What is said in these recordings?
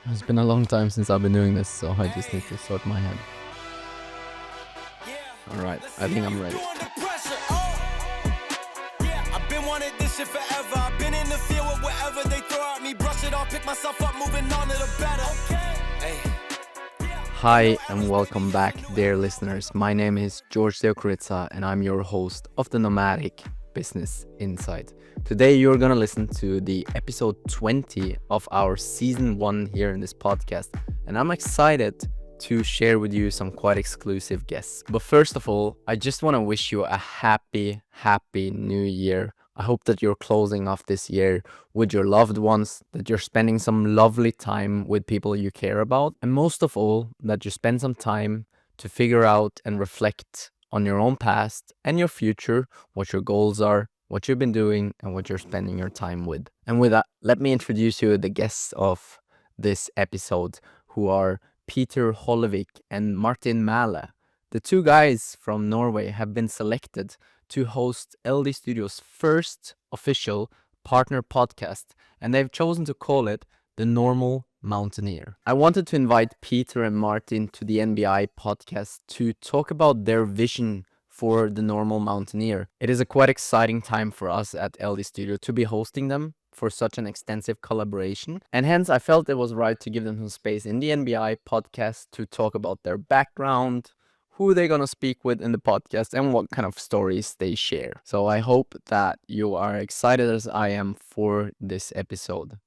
It's been a long time since I've been doing this, so I just need to sort my head. Alright, I think I'm ready. I've been wanting this shit forever. I've been in the field with whatever they throw at me. Brush it off, pick myself up, moving on to the better. Hey. Hi and welcome back, dear listeners. My name is Georg and I'm your host of the Nomadic Business Insight. Today you're gonna listen to the episode 20 of our season 1 here in this podcast, and I'm excited to share with you some quite exclusive guests. But first of all, I just want to wish you a happy new year. I hope that you're closing off this year with your loved ones, that you're spending some lovely time with people you care about, and most of all, that you spend some time to figure out and reflect on your own past and your future, what your goals are, what you've been doing, and what you're spending your time with. And with that, let me introduce you to the guests of this episode, who are Peter Hollevik and Martin Mæhle. The two guys from Norway have been selected to host LD Studio's first official partner podcast, and they've chosen to call it the Normal Mountaineer. I wanted to invite Peter and Martin to the NBI podcast to talk about their vision for the Normal Mountaineer. It is a quite exciting time for us at LD Studio to be hosting them for such an extensive collaboration, and hence I felt it was right to give them some space in the NBI podcast to talk about their background, who they're gonna speak with in the podcast, and what kind of stories they share. So I hope that you are excited as I am for this episode.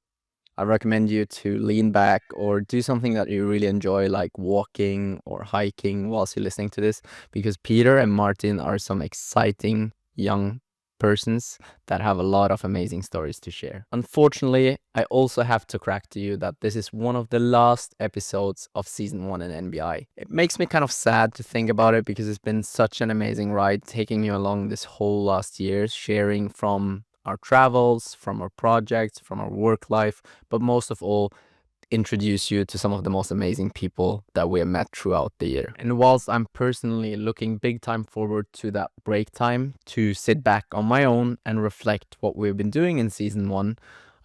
I recommend you to lean back or do something that you really enjoy, like walking or hiking whilst you're listening to this, because Peter and Martin are some exciting young persons that have a lot of amazing stories to share. Unfortunately, I also have to crack to you that this is one of the last episodes of season 1 in NBI. It makes me kind of sad to think about it because it's been such an amazing ride taking you along this whole last year, sharing from our travels, from our projects, from our work life, but most of all, introduce you to some of the most amazing people that we have met throughout the year. And whilst I'm personally looking big time forward to that break time to sit back on my own and reflect what we've been doing in season 1,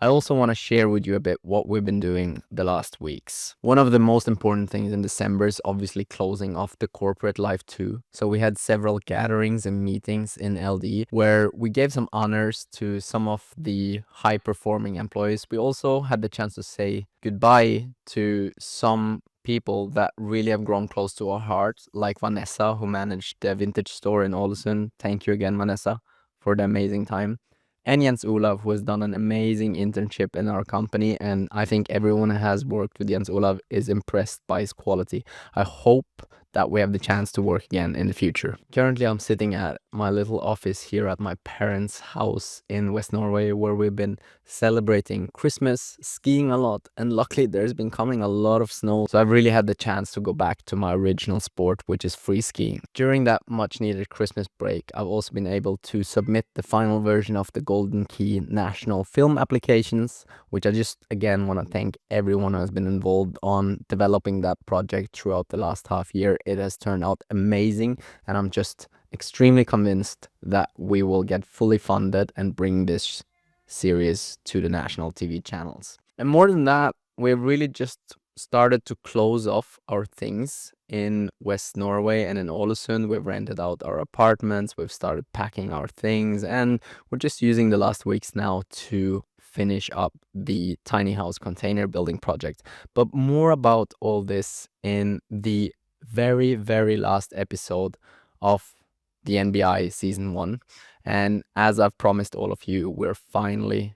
I also want to share with you a bit what we've been doing the last weeks. One of the most important things in December is obviously closing off the corporate life too. So we had several gatherings and meetings in LD where we gave some honors to some of the high performing employees. We also had the chance to say goodbye to some people that really have grown close to our hearts, like Vanessa, who managed the vintage store in Ålesund. Thank you again, Vanessa, for the amazing time. And Jens Olav, who has done an amazing internship in our company, and I think everyone who has worked with Jens Olav is impressed by his quality. I hope that we have the chance to work again in the future. Currently, I'm sitting at my little office here at my parents' house in West Norway, where we've been celebrating Christmas, skiing a lot, and luckily there's been coming a lot of snow, so I've really had the chance to go back to my original sport, which is free skiing. During that much needed Christmas break, I've also been able to submit the final version of the Golden Key national film applications, which I just again want to thank everyone who has been involved on developing that project throughout the last half year. It has turned out amazing, and I'm just extremely convinced that we will get fully funded and bring this series to the national TV channels. And more than that, we've really just started to close off our things in West Norway and in Ålesund. We've rented out our apartments, we've started packing our things, and we're just using the last weeks now to finish up the tiny house container building project. But more about all this in the very last episode of the NBI season 1. And as I've promised all of you, we're finally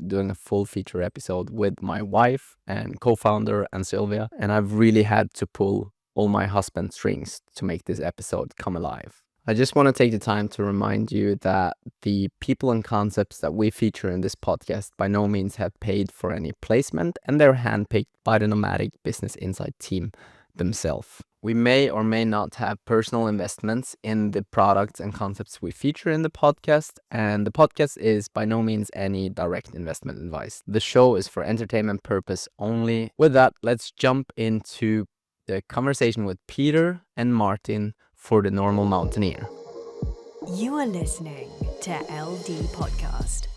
doing a full feature episode with my wife and co-founder and Sylvia. And I've really had to pull all my husband's strings to make this episode come alive. I just want to take the time to remind you that the people and concepts that we feature in this podcast by no means have paid for any placement, and they're handpicked by the Nomadic Business Insight team themselves. We may or may not have personal investments in the products and concepts we feature in the podcast, and the podcast is by no means any direct investment advice. The show is for entertainment purpose only. With that, let's jump into the conversation with Peter and Martin for the Normal Mountaineer. You are listening to LD Podcast.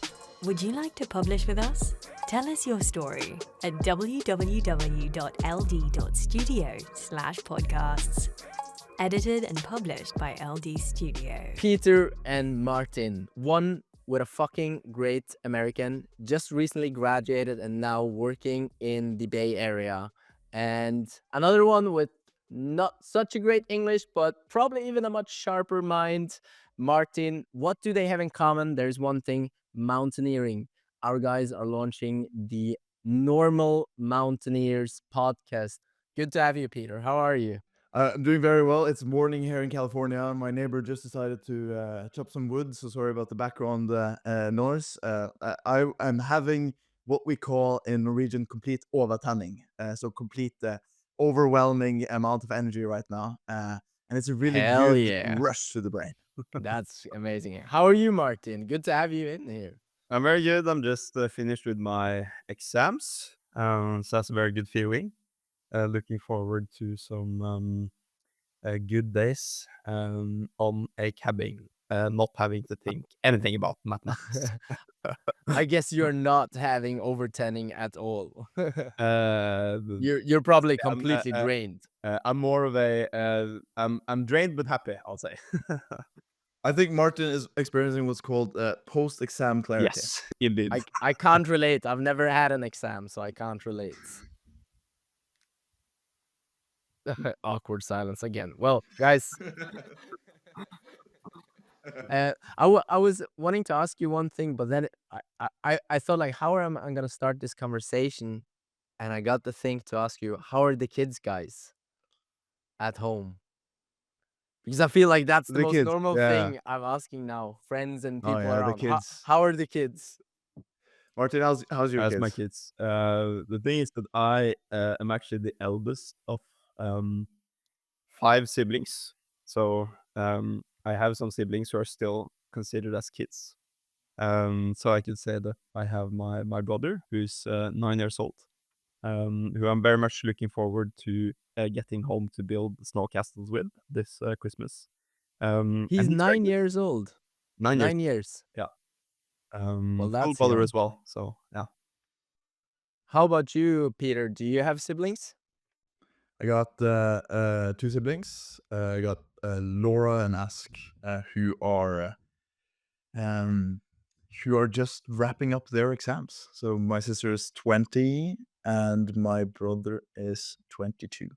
Would you like to publish with us? Tell us your story at www.ld.studio/podcasts. Edited and published by LD Studio. Peter and Martin, one with a fucking great American, just recently graduated and now working in the Bay Area. And another one with not such a great English, but probably even a much sharper mind. Martin, what do they have in common? There's one thing: mountaineering. Our guys are launching the Normal Mountaineers podcast. Good to have you, Peter. How are you? I'm doing very well. It's morning here in California. My neighbor just decided to chop some wood, so sorry about the background noise. I am having what we call in Norwegian complete overtanning, so complete overwhelming amount of energy right now, and it's a really Hell good yeah. rush to the brain. That's amazing. How are you, Martin? Good to have you in here. I'm very good. I'm just finished with my exams, so that's a very good feeling. Looking forward to some good days on a cabin, not having to think anything about mathematics. I guess you're not having overtanning at all. Uh, You're probably I'm, completely drained. I'm more of a I'm drained but happy, I'll say. I think Martin is experiencing what's called post-exam clarity. Yes, indeed. I can't relate. I've never had an exam, so I can't relate. Awkward silence again. Well, guys, I was wanting to ask you one thing, but then I thought like, how am I gonna start this conversation? And I got the thing to ask you, how are the kids, guys, at home? Because I feel like that's the The most kids, normal yeah. thing I'm asking now. Friends and Oh, people yeah, the around. kids. How are the kids? Martin, how's your As kids? my kids. The thing is that I am actually the eldest of 5 siblings. So I have some siblings who are still considered as kids. So I could say that I have my brother who's 9 years old, who I'm very much looking forward to getting home to build snow castles with this Christmas. And He's very 9 good. years old. 9 years. 9 years. Yeah. Well, Full that's brother young. as well. So yeah. How about you, Peter? Do you have siblings? I got 2 siblings. I got Laura and Ask, who are just wrapping up their exams. So my sister is 20 and my brother is 22.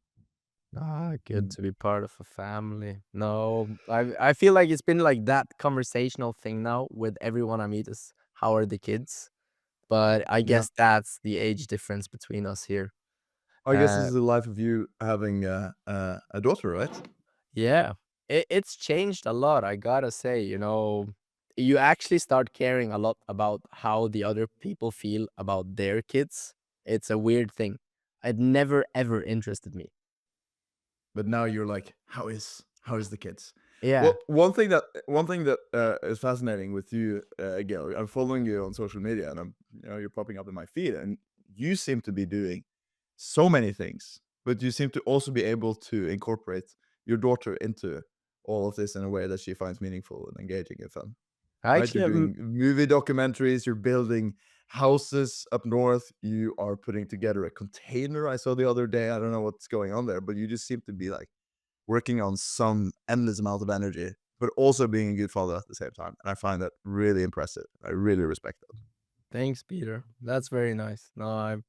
Ah, good Mm. to be part of a family. No, I feel like it's been like that conversational thing now with everyone I meet is how are the kids? But I guess that's the age difference between us here. I guess this Uh, is the life of you having a daughter, right? Yeah, it's changed a lot, I gotta say, you actually start caring a lot about how the other people feel about their kids. It's a weird thing. It never ever interested me. But now you're like, how is the kids? Yeah. Well, one thing that is fascinating with you, Georg, I'm following you on social media, and you're popping up in my feed, and you seem to be doing so many things, but you seem to also be able to incorporate your daughter into all of this in a way that she finds meaningful and engaging and fun. Right? Actually, You're doing movie documentaries, you're building houses up north, you are putting together a container I saw the other day. I don't know what's going on there, but you just seem to be like working on some endless amount of energy, but also being a good father at the same time. And I find that really impressive. I really respect that. thanks, Peter. That's very nice. No,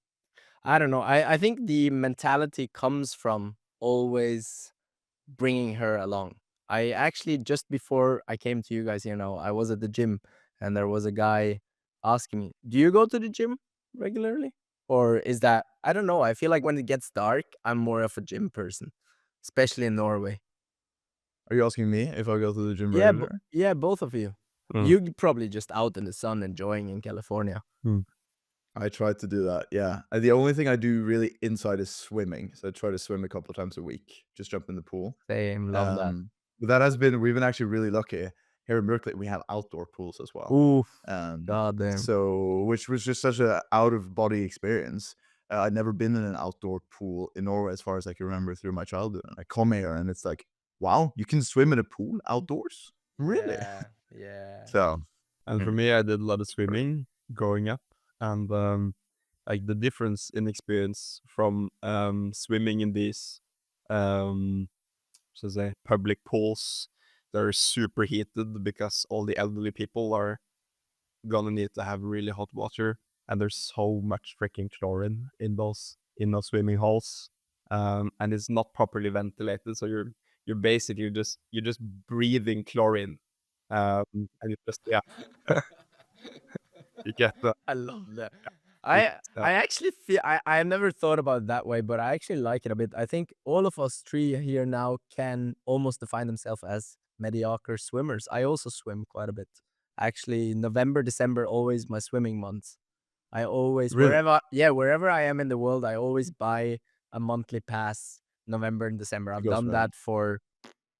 I don't know. I think the mentality comes from always bringing her along. I actually, just before I came to you guys here now, I was at the gym and there was a guy asking me, do you go to the gym regularly? Or is that, I don't know. I feel like when it gets dark, I'm more of a gym person, especially in Norway. Are you asking me if I go to the gym Yeah, regular? yeah, both of you. You probably just out in the sun enjoying in California. I try to do that, yeah. The only thing I do really inside is swimming. So I try to swim a couple of times a week, just jump in the pool. Same, love that. But we've been actually really lucky. Here in Berkeley, we have outdoor pools as well. Oof, Um, goddamn. So, which was just such a out of body experience. I'd never been in an outdoor pool in Norway as far as I can remember through my childhood. And I come here and it's like, wow, you can swim in a pool outdoors? Really? Yeah. So, And for me, I did a lot of swimming. growing up, and like the difference in experience from swimming in these um, so to say public pools that are super heated because all the elderly people are gonna need to have really hot water, and there's so much freaking chlorine in those swimming holes, and it's not properly ventilated, so you're basically you're just breathing chlorine, and you just yeah you get the I love that. it's, I actually feel I never thought about it that way, but I actually like it a bit. I think all of us three here now can almost define themselves as mediocre swimmers. I also swim quite a bit. Actually, November, December, always my swimming months. I always Really? wherever I am in the world, I always buy a monthly pass November and December. To I've go done swimming. that for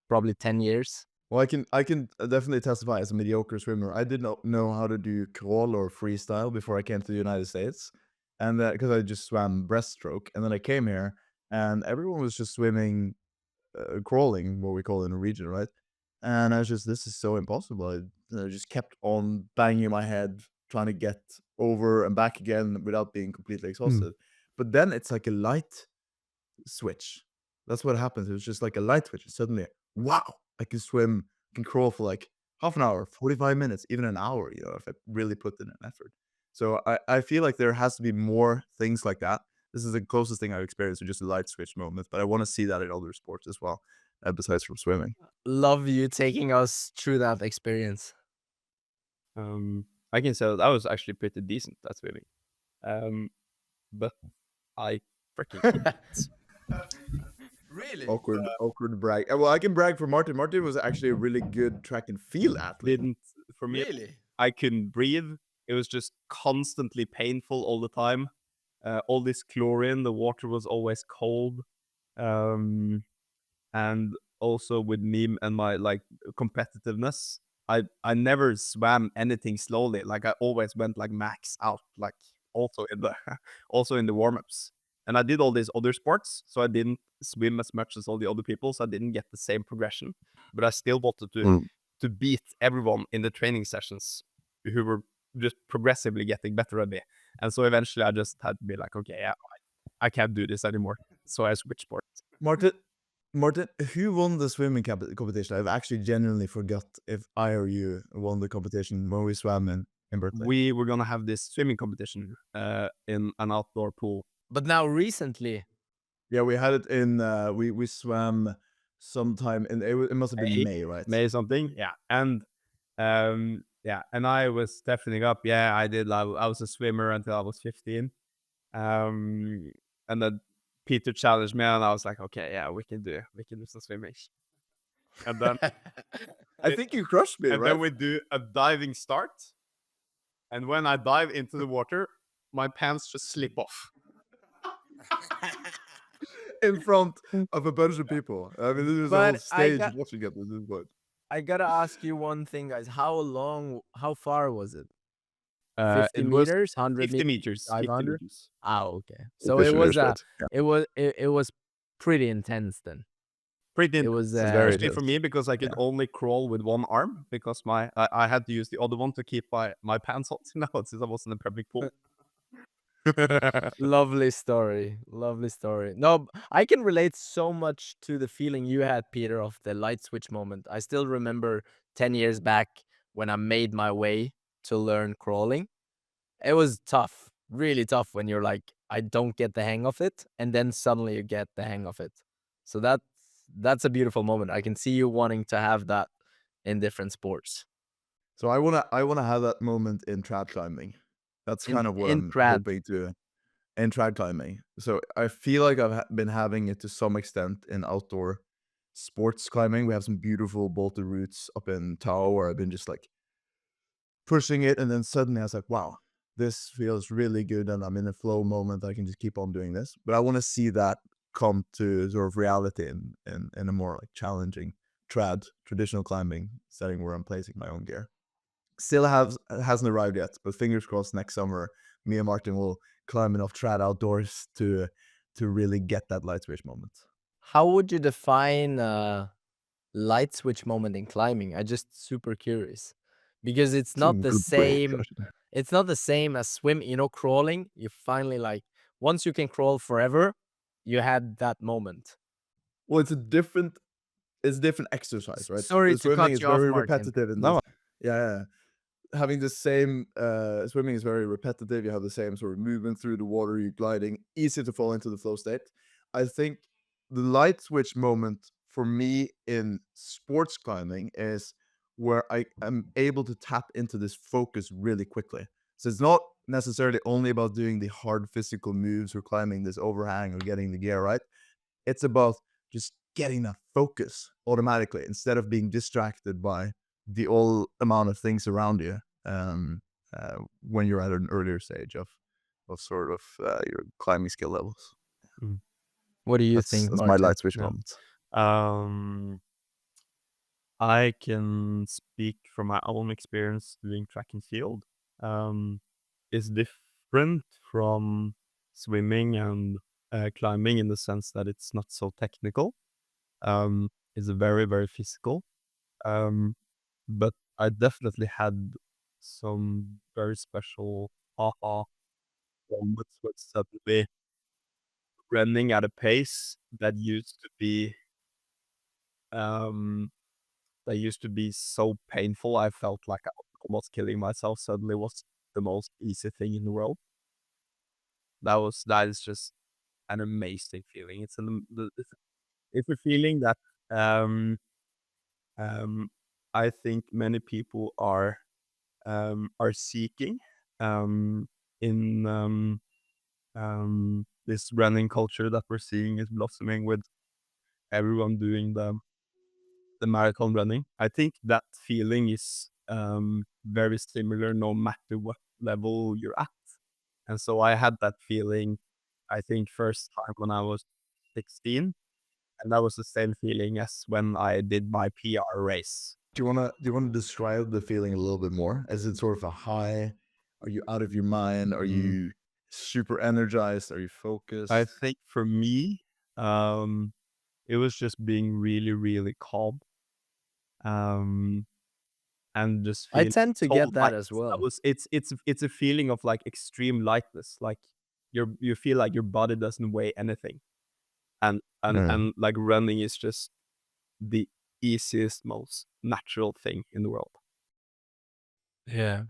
probably 10 years. Well, I can definitely testify as a mediocre swimmer. I did not know how to do crawl or freestyle before I came to the United States, and because I just swam breaststroke, and then I came here, and everyone was just swimming, crawling, what we call in Norwegian, right? And I was just, this is so impossible. I just kept on banging my head, trying to get over and back again without being completely exhausted. But then it's like a light switch. That's what happens. It was just like a light switch. And suddenly, wow, I can swim, can crawl for like half an hour, 45 minutes, even an hour, if I really put in an effort. So I feel like there has to be more things like that. This is the closest thing I've experienced to just a light switch moment, but I want to see that in other sports as well, besides from swimming. Love you taking us through that experience. I can say that I was actually pretty decent at swimming, but I freaking couldn't. Really? Awkward brag. Well, I can brag for Martin. Martin was actually a really good track and field athlete. Didn't for me. Really? I couldn't breathe. It was just constantly painful all the time. All this chlorine, the water was always cold. Um, and also with me and my like competitiveness, I never swam anything slowly. Like I always went like max out, like also in the also in the warm-ups. And I did all these other sports, so I didn't swim as much as all the other people, so I didn't get the same progression. But I still wanted to beat everyone in the training sessions who were just progressively getting better at me. And so eventually I just had to be like, okay, yeah, I can't do this anymore. So I switched sports. Martin, Martin, who won the swimming competition? I've actually genuinely forgot if I or you won the competition when we swam in Berkeley. We were gonna have this swimming competition in an outdoor pool. But now recently, Yeah, we had it in. We swam sometime in. It must have been May, right? May something, yeah. And yeah, and I was stepping up. Yeah, I did. I was a swimmer until I was 15. And then Peter challenged me, and I was like, okay, yeah, we can do some swimming. And then I think you crushed me, and right? then we do a diving start. And when I dive into the water, my pants just slip off. In front of a bunch of people. I mean, there's a But whole I stage got- watching it at this point. I gotta ask you one thing, guys. How far was it? 50 It was meters, 100 50 meters. 50 500? meters. Ah, okay. So it was it was pretty intense then. Pretty It was very especially for intense. me because I could only crawl with one arm because I had to use the other one to keep my pants on since I was in a public pool. lovely story. Lovely story. No, I can relate so much to the feeling you had, Peter, of the light switch moment. I still remember 10 years back when I made my way to learn crawling. It was tough, really tough when you're like, I don't get the hang of it, and then suddenly you get the hang of it. So that's a beautiful moment. I can see you wanting to have that in different sports. So I wanna have that moment in trad climbing. That's kind of what In I'm trad. hoping to in trad climbing. So I feel like I've been having it to some extent in outdoor sports climbing. We have some beautiful bolted routes up in Tao where I've been just like pushing it, and then suddenly I was like, wow, this feels really good, and I'm in a flow moment. I can just keep on doing this. But I want to see that come to sort of reality in a more like challenging traditional climbing setting where I'm placing my own gear. Still hasn't arrived yet, but fingers crossed next summer me and Martin will climb enough trad outdoors to really get that light switch moment. How would you define light switch moment in climbing? I just super curious because it's not Some the good break. same. It's not the same as swim. Crawling. You finally like once you can crawl forever, you had that moment. Well, it's different exercise, right? Sorry The to swimming cut is you off, very Martin. repetitive in No, this. Yeah, yeah. Having the same swimming is very repetitive. You have the same sort of movement through the water. You're gliding, easy to fall into the flow state. I think the light switch moment for me in sports climbing is where I am able to tap into this focus really quickly. So it's not necessarily only about doing the hard physical moves or climbing this overhang or getting the gear right. It's about just getting that focus automatically instead of being distracted by the all amount of things around you when you're at an earlier stage of sort of your climbing skill levels. mm, What do you think, That's my Martin? light switch yeah. moment. Um, I can speak from my own experience doing track and field. Um, it's different from swimming and climbing in the sense that it's not so technical. It's very, very physical. Um, but I definitely had some very special aha moments when suddenly running at a pace um, that used to be so painful. I felt like I was almost killing myself. Suddenly was the most easy thing in the world. That is just an amazing feeling. It's a feeling that um um I think many people are seeking um in this running culture that we're seeing is blossoming with everyone doing the marathon running. I think that feeling is very similar no matter what level you're at. And so I had that feeling, I think, first time when I was 16. And that was the same feeling as when I did my PR race. Do you wanna describe the feeling a little bit more? Is it sort of a high? Are you out of your mind? Are Mm. you super energized? Are you I focused? think for me, um, it was just being really, really calm, um, and just I feeling tend to so get that light. as well. It's a feeling of like extreme lightness, like you feel like your body doesn't weigh anything, Yeah. and like running is just the easiest, most natural thing in the world. Yeah.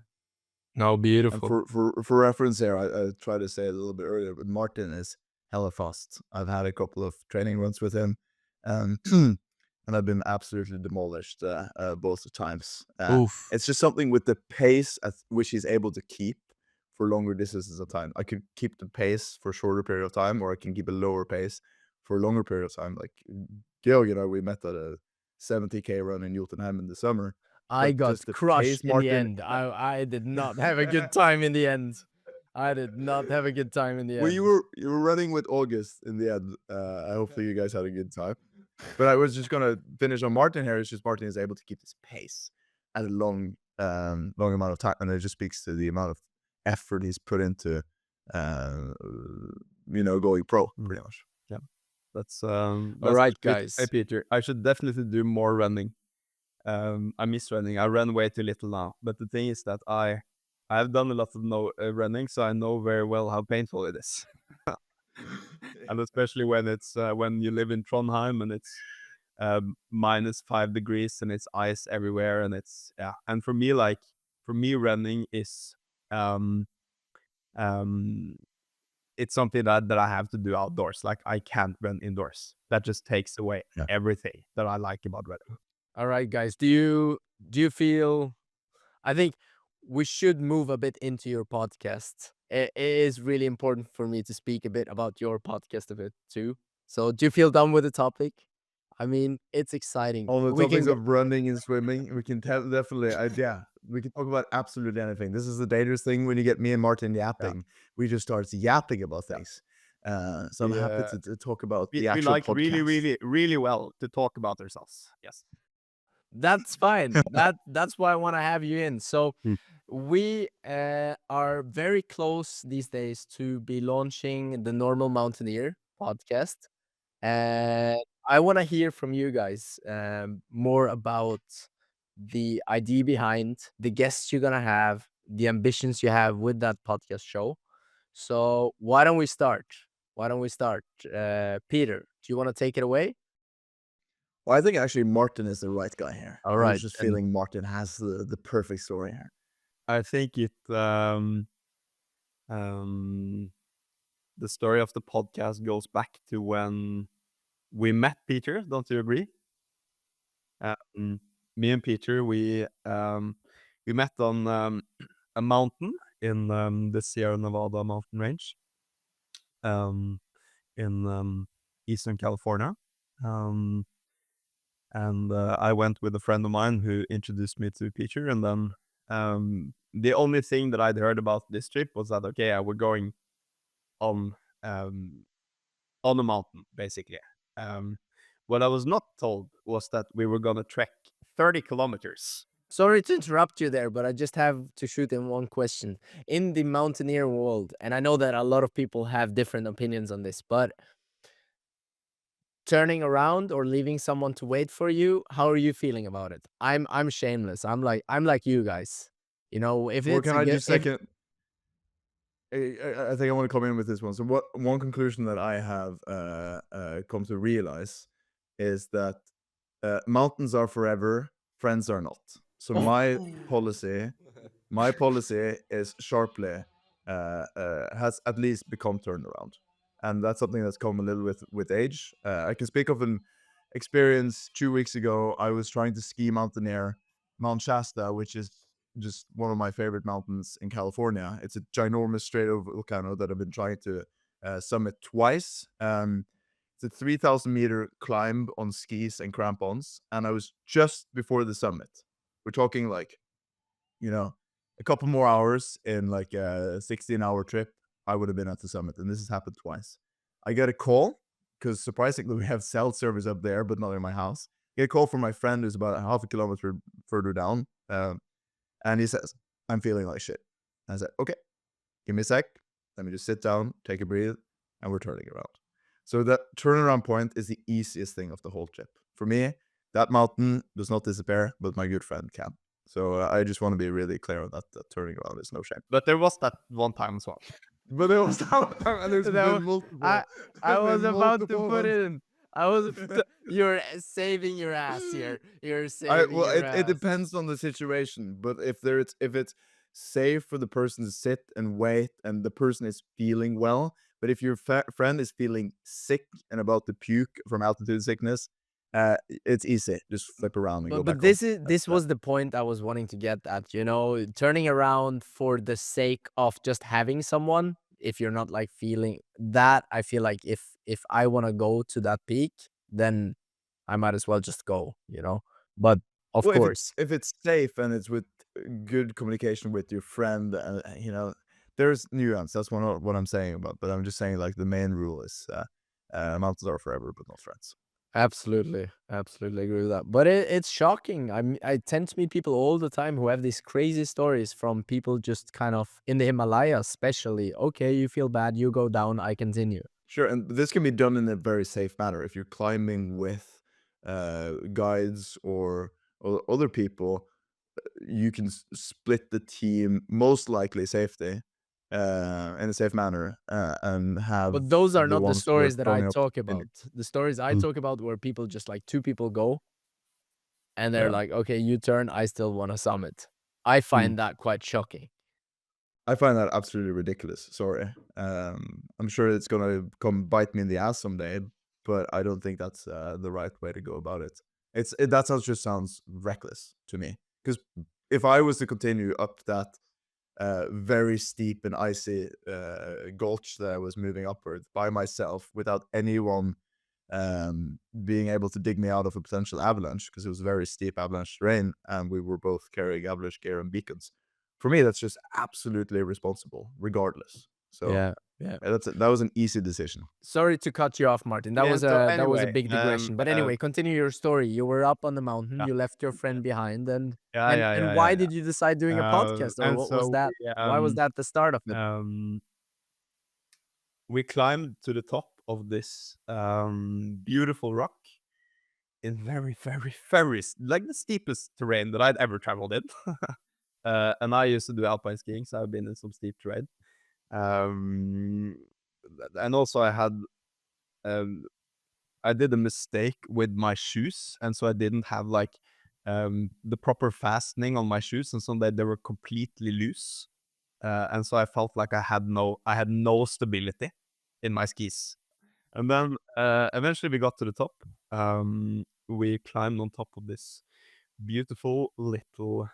No, And beautiful. for reference here, I tried to say it a little bit earlier, but Martin is hella fast. I've had a couple of training runs with him, um, and I've been absolutely demolished both times. Oof. It's just something with the pace at which he's able to keep for longer distances of time. I could keep the pace for a shorter period of time, or I can keep a lower pace for a longer period of time. Like Georg and I, we met at a 70K run in Jotunheim in the summer, I but got just the crushed pace in the Martin. end. I did not have a good time in the end. I did not have a good time in the Well, end. you were running with August in the end. Hopefully you guys had a good time. But I was just gonna finish on Martin here. It's just Martin is able to keep this pace at a long amount of time, and it just speaks to the amount of effort he's put into, uh, going pro, Mm. pretty much. Yeah, that's All that's right, Hey guys. Peter, I should definitely do more running. I miss running. I run way too little now. But the thing is that I have done a lot of running, so I know very well how painful it is. And especially when it's when you live in Trondheim and it's -5 degrees and it's ice everywhere and it's yeah. And for me running is um um it's something that I have to do outdoors. Like I can't run indoors. That just takes away Yeah. everything that I like about running. All right, guys. Do you feel I think we should move a bit into your podcast. It is really important for me to speak a bit about your podcast a bit too. So, do you feel done with the topic? I mean, it's exciting. On the We can topics go. of running and swimming, we can definitely, yeah, we can talk about absolutely anything. This is the dangerous thing when you get me and Martin Yeah. yapping. We just start yapping about Yeah. things. So I'm We, happy to talk about the we actual like really, podcast. really, really well to talk about ourselves. Yes. That's fine. That's why I want to have you in. So, Hmm. we are very close these days to be launching the Normal Mountaineer podcast. And I want to hear from you guys more about the idea behind, the guests you're gonna have, the ambitions you have with that podcast show. So why don't we start? Peter, do you want to take it away? Well, I think actually Martin is the right guy here. All I was right, just then. feeling Martin has the perfect story here. I think the story of the podcast goes back to when we met Peter. Don't you agree? Me and Peter, we met on a mountain in the Sierra Nevada mountain range in Eastern California. And I went with a friend of mine who introduced me to Peter. And then the only thing that I'd heard about this trip was that, okay, we're going on a mountain, basically. What I was not told was that we were gonna trek 30 kilometers. Sorry to interrupt you there, but I just have to shoot in one question. In the mountaineer world, and I know that a lot of people have different opinions on this, but turning around or leaving someone to wait for you, how are you feeling about it? I'm shameless. I'm like you guys. You know, if Or it's can a I good just if second? I think I want to come in with this one. So one conclusion that I have come to realize is that mountains are forever, friends are not. So my policy is sharply has at least become turned around, and that's something that's come a little with age. I can speak of an experience 2 weeks ago. I was trying to ski mountaineer Mount Shasta, which is just one of my favorite mountains in California. It's a ginormous stratovolcano that I've been trying to summit twice. It's a 3,000-meter climb on skis and crampons, and I was just before the summit. We're talking like, a couple more hours in like a 16-hour trip, I would have been at the summit, and this has happened twice. I get a call, because surprisingly, we have cell service up there, but not in my house. I get a call from my friend who's about half a kilometer further down, and he says, I'm feeling like shit. I said, okay, give me a sec. Let me just sit down, take a breathe, and we're turning around. So that turnaround point is the easiest thing of the whole trip. For me, that mountain does not disappear, but my good friend can. So I just want to be really clear on that turning around is no shame. But there was that one time as well. But there was and there's That been was- multiple. I there's was been about to multiple put ones. it in. You're saving your ass here. You're saving Well, your it ass. depends on the situation, but if it's safe for the person to sit and wait and the person is feeling well, but if your friend is feeling sick and about to puke from altitude sickness, it's easy. Just flip around and go back But home. this was the point I was wanting to get at, turning around for the sake of just having someone. If you're not like feeling that, I feel like if I want to go to that peak, then I might as well just go. But of Well, course, if it's safe and it's with good communication with your friend, there's nuance. That's what I'm saying about. But I'm just saying like the main rule is mountains are forever, but not friends. absolutely, absolutely agree with that. But it's shocking. I tend to meet people all the time who have these crazy stories from people just kind of in the Himalayas, especially. Okay, you feel bad, you go down, I continue. Sure, and this can be done in a very safe manner. If you're climbing with guides or other people, you can split the team, most likely safety, in a safe manner, and have But those are the not the ones who are stories that I turning up to talk continue. about. The stories I Mm. talk about where people just like two people go and they're Yeah. like, okay, you turn, I still want to summit. I find that quite shocking. I find that absolutely ridiculous. Sorry. I'm sure it's gonna come bite me in the ass someday, but I don't think that's the right way to go about it. That sounds just sounds reckless to me. Because if I was to continue up that very steep and icy gulch that I was moving upward by myself without anyone being able to dig me out of a potential avalanche, because it was very steep avalanche terrain and we were both carrying avalanche gear and beacons. For me, that's just absolutely irresponsible, regardless. So Yeah. that was an easy decision. Sorry to cut you off, Martin. That Yeah, was so that was a anyway, big digression. But anyway, continue your story. You were up on the mountain, Yeah. you left your friend behind, and Yeah, and yeah, and yeah, why yeah, did you decide doing a podcast, or and what was so that? Why was that the start of it? we climbed to the top of this beautiful rock, in very, very, very like the steepest terrain that I'd ever traveled in. And I used to do alpine skiing, so I've been in some steep terrain. Um, and also um, I did a mistake with my shoes, and so I didn't have like the proper fastening on my shoes, and so they were completely loose. And so I felt like I had no stability in my skis. And then eventually we got to the top. We climbed on top of this beautiful little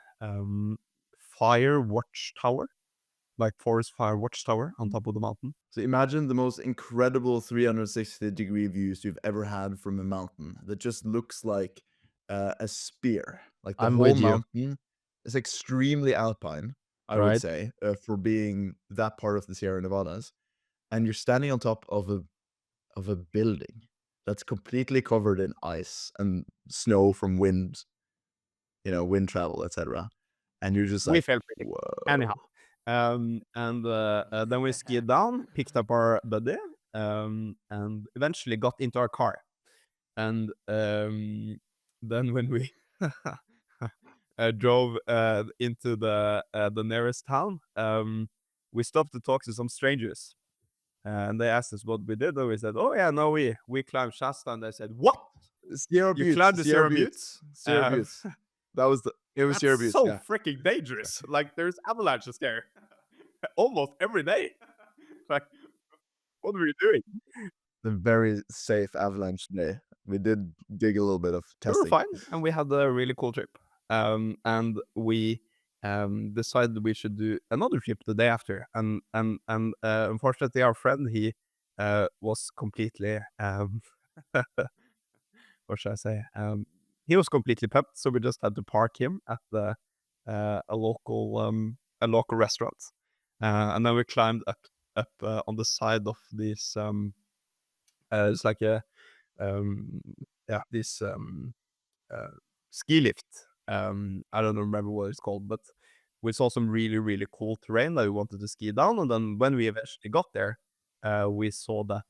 fire watchtower, like forest fire watchtower on top of the mountain. So imagine the most incredible 360-degree views you've ever had from a mountain that just looks like a spear. Like the I'm whole with you. mountain is extremely alpine, I would Right. say, for being that part of the Sierra Nevadas. And you're standing on top of a building that's completely covered in ice and snow from wind, wind travel, etc. And you're just We like, felt pretty whoa. anyhow. And then we skied down, picked up our buddy, and eventually got into our car. And then when we drove into the nearest town, we stopped to talk to some strangers. And they asked us what we did, and we said, "Oh yeah, no, we climbed Shasta." And they said, "What? Sierra You Buttes, climbed the Sierra Buttes? Sierra Um, Buttes. It was Sierra That's Buttes, so yeah. freaking dangerous! Like there's avalanches there, almost every day. Like, what were you doing?" The very safe avalanche day. We did dig a little bit of We were testing. fine, and we had a really cool trip. And we decided we should do another trip the day after. And unfortunately, our friend he was completely what should I say? He was completely pumped, so we just had to park him at a local restaurant, and then we climbed up on the side of this. It's like a this uh, ski lift. I don't remember what it's called, but we saw some really, really cool terrain that we wanted to ski down. And then when we eventually got there, we saw that,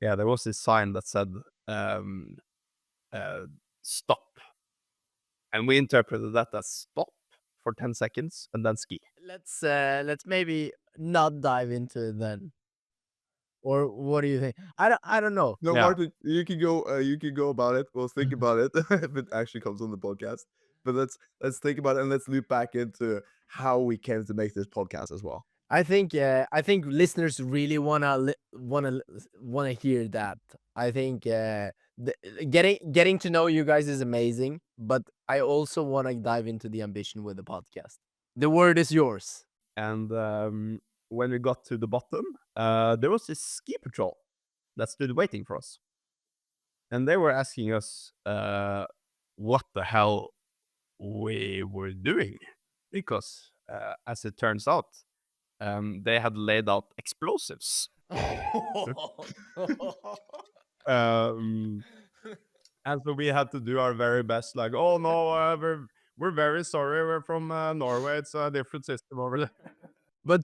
there was this sign that said, um, stop. And we interpreted that as stop for 10 seconds and then ski. Let's maybe not dive into it then. Or what do you think? I don't know. No, Yeah. Martin, you can go about it. We'll think about it if it actually comes on the podcast. But let's think about it, and let's loop back into how we came to make this podcast as well. I think listeners really wanna hear that. I think getting to know you guys is amazing, but I also wanna dive into the ambition with the podcast. The word is yours. And when we got to the bottom, there was this ski patrol that stood waiting for us. And they were asking us what the hell we were doing. Because, as it turns out, they had laid out explosives. Um, and so we had to do our very best, like, oh no, we're very sorry, we're from Norway, it's a different system over there. But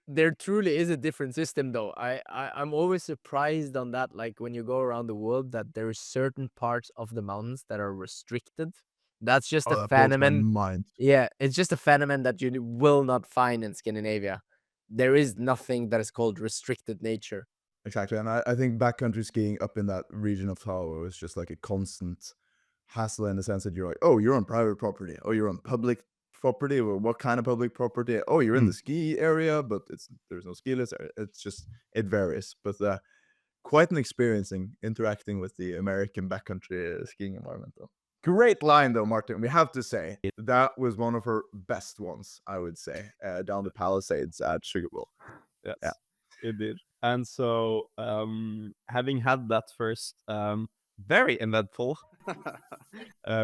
there truly is a different system though. I'm always surprised on that, like when you go around the world, that there are certain parts of the mountains that are restricted. That's just a that blows my phenomenon. mind. Yeah, it's just a phenomenon that you will not find in Scandinavia. There is nothing that is called restricted nature. Exactly, and I think backcountry skiing up in that region of Tahoe is just like a constant hassle in the sense that you're like, oh, you're on private property, oh, you're on public property, or what kind of public property? Oh, you're in the ski area, but there's no ski lifts. It varies, but quite an experiencing interacting with the American backcountry skiing environment, though. Great line, though, Martin. We have to say that was one of her best ones, I would say, down the Palisades at Sugar Bowl. Yes, Yeah. it did. And so, having had that first very eventful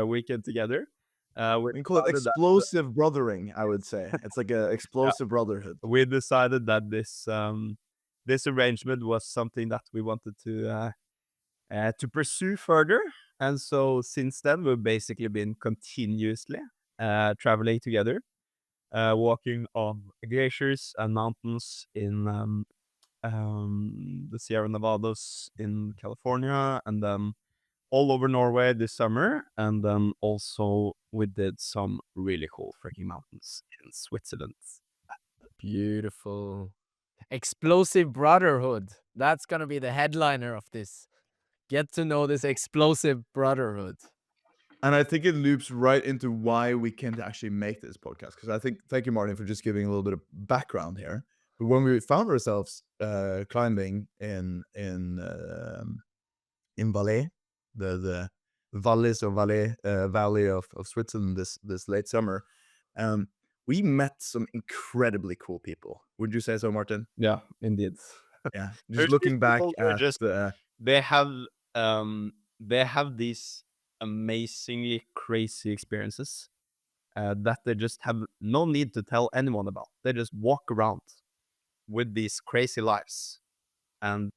weekend together, We can call it explosive brothering, I would say. It's like an explosive brotherhood. we decided that this arrangement was something that we wanted to pursue further. And so since then, we've basically been continuously traveling together, walking on glaciers and mountains in the Sierra Nevadas in California, and then all over Norway this summer. And then also we did some really cool freaking mountains in Switzerland. Beautiful. Explosive Brotherhood. That's gonna be the headliner of this. Get to know this explosive brotherhood. And I think it loops right into why we can't actually make this podcast. Because I think, thank you, Martin, for just giving a little bit of background here. But when we found ourselves climbing in Valais, the valleys or valley of Switzerland this late summer, we met some incredibly cool people. Would you say so, Martin? Yeah, indeed. Yeah. Just There's these looking back people who are at just they have these amazingly crazy experiences that they just have no need to tell anyone about. They just walk around with these crazy lives, and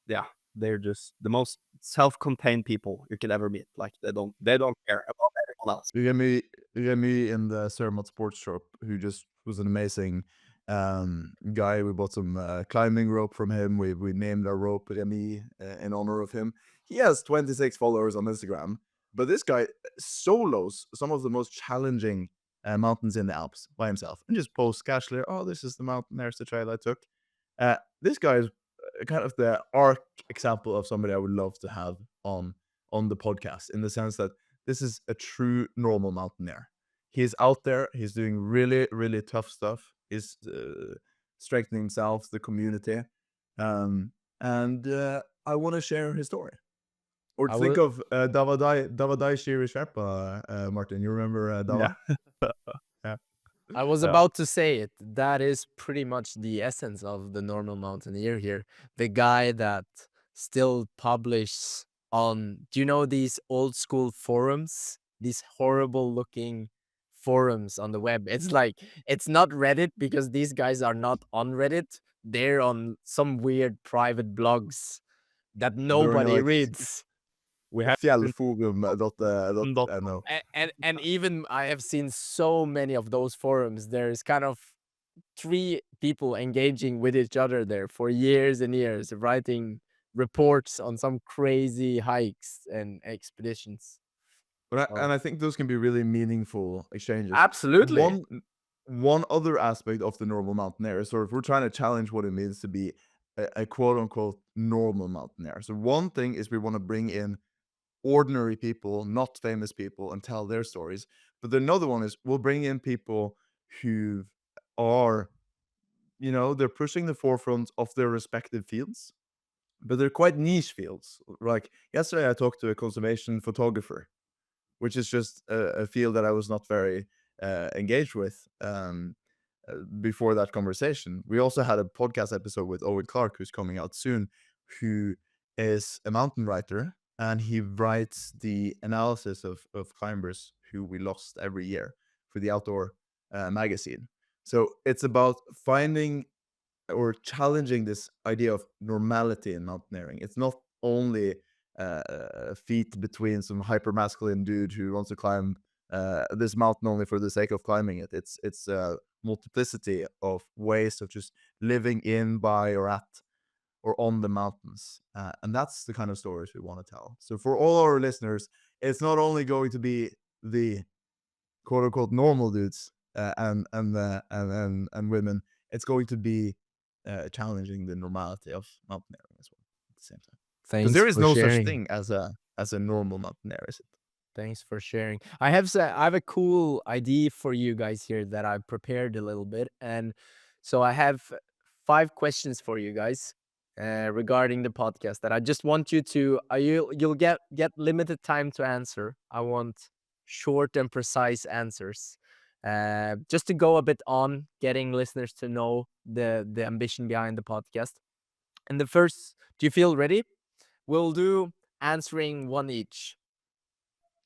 yeah, they're just the most self-contained people you could ever meet. Like they don't care about anyone else. Remy in the Ceremot Sports Shop, who just was an amazing guy. We bought some climbing rope from him. We named our rope Remy in honor of him. He has 26 followers on Instagram, but this guy solos some of the most challenging mountains in the Alps by himself and just posts casually, oh, this is the mountain, there's the trail I took. This guy is kind of the arc example of somebody I would love to have on the podcast, in the sense that this is a true normal mountaineer. He's out there, he's doing really, really tough stuff. He's strengthening himself, the community. And I want to share his story. Or I think will- of Davadai Shiri Sherpa, Martin. You remember Dava? Yeah. I was Yeah. about to say it. That is pretty much the essence of the Normal Mountaineer here. The guy that still publishes on, do you know these old school forums? These horrible looking forums on the web. It's like, it's not Reddit because these guys are not on Reddit. They're on some weird private blogs that nobody like reads. We have Fjellforum.no. And even I have seen so many of those forums. There's kind of 3 people engaging with each other there for years and years, writing reports on some crazy hikes and expeditions. And I think those can be really meaningful exchanges. Absolutely. One other aspect of the normal mountaineer is sort of, we're trying to challenge what it means to be a quote unquote normal mountaineer. So one thing is we want to bring in ordinary people, not famous people, and tell their stories. But another one is we'll bring in people who are, they're pushing the forefront of their respective fields, but they're quite niche fields. Like yesterday, I talked to a conservation photographer, which is just a field that I was not very engaged with before that conversation. We also had a podcast episode with Owen Clark, who's coming out soon, who is a mountain writer, and he writes the analysis of climbers who we lost every year for the Outdoor magazine. So it's about finding or challenging this idea of normality in mountaineering. It's not only a feat between some hyper masculine dude who wants to climb this mountain only for the sake of climbing it. It's a multiplicity of ways of just living in, by, or at, or on the mountains, and that's the kind of stories we want to tell. So for all our listeners, it's not only going to be the quote unquote normal dudes and women. It's going to be challenging the normality of mountaineering as well at the same time. Thanks Because there is for no sharing. such thing as a normal mountaineer, is it? Thanks for sharing. I have a cool idea for you guys here that I prepared a little bit, and so I have 5 questions for you guys regarding the podcast that I just want you to. You'll get limited time to answer. I want short and precise answers, just to go a bit on getting listeners to know the ambition behind the podcast. And the first, do you feel ready? We'll do answering one each.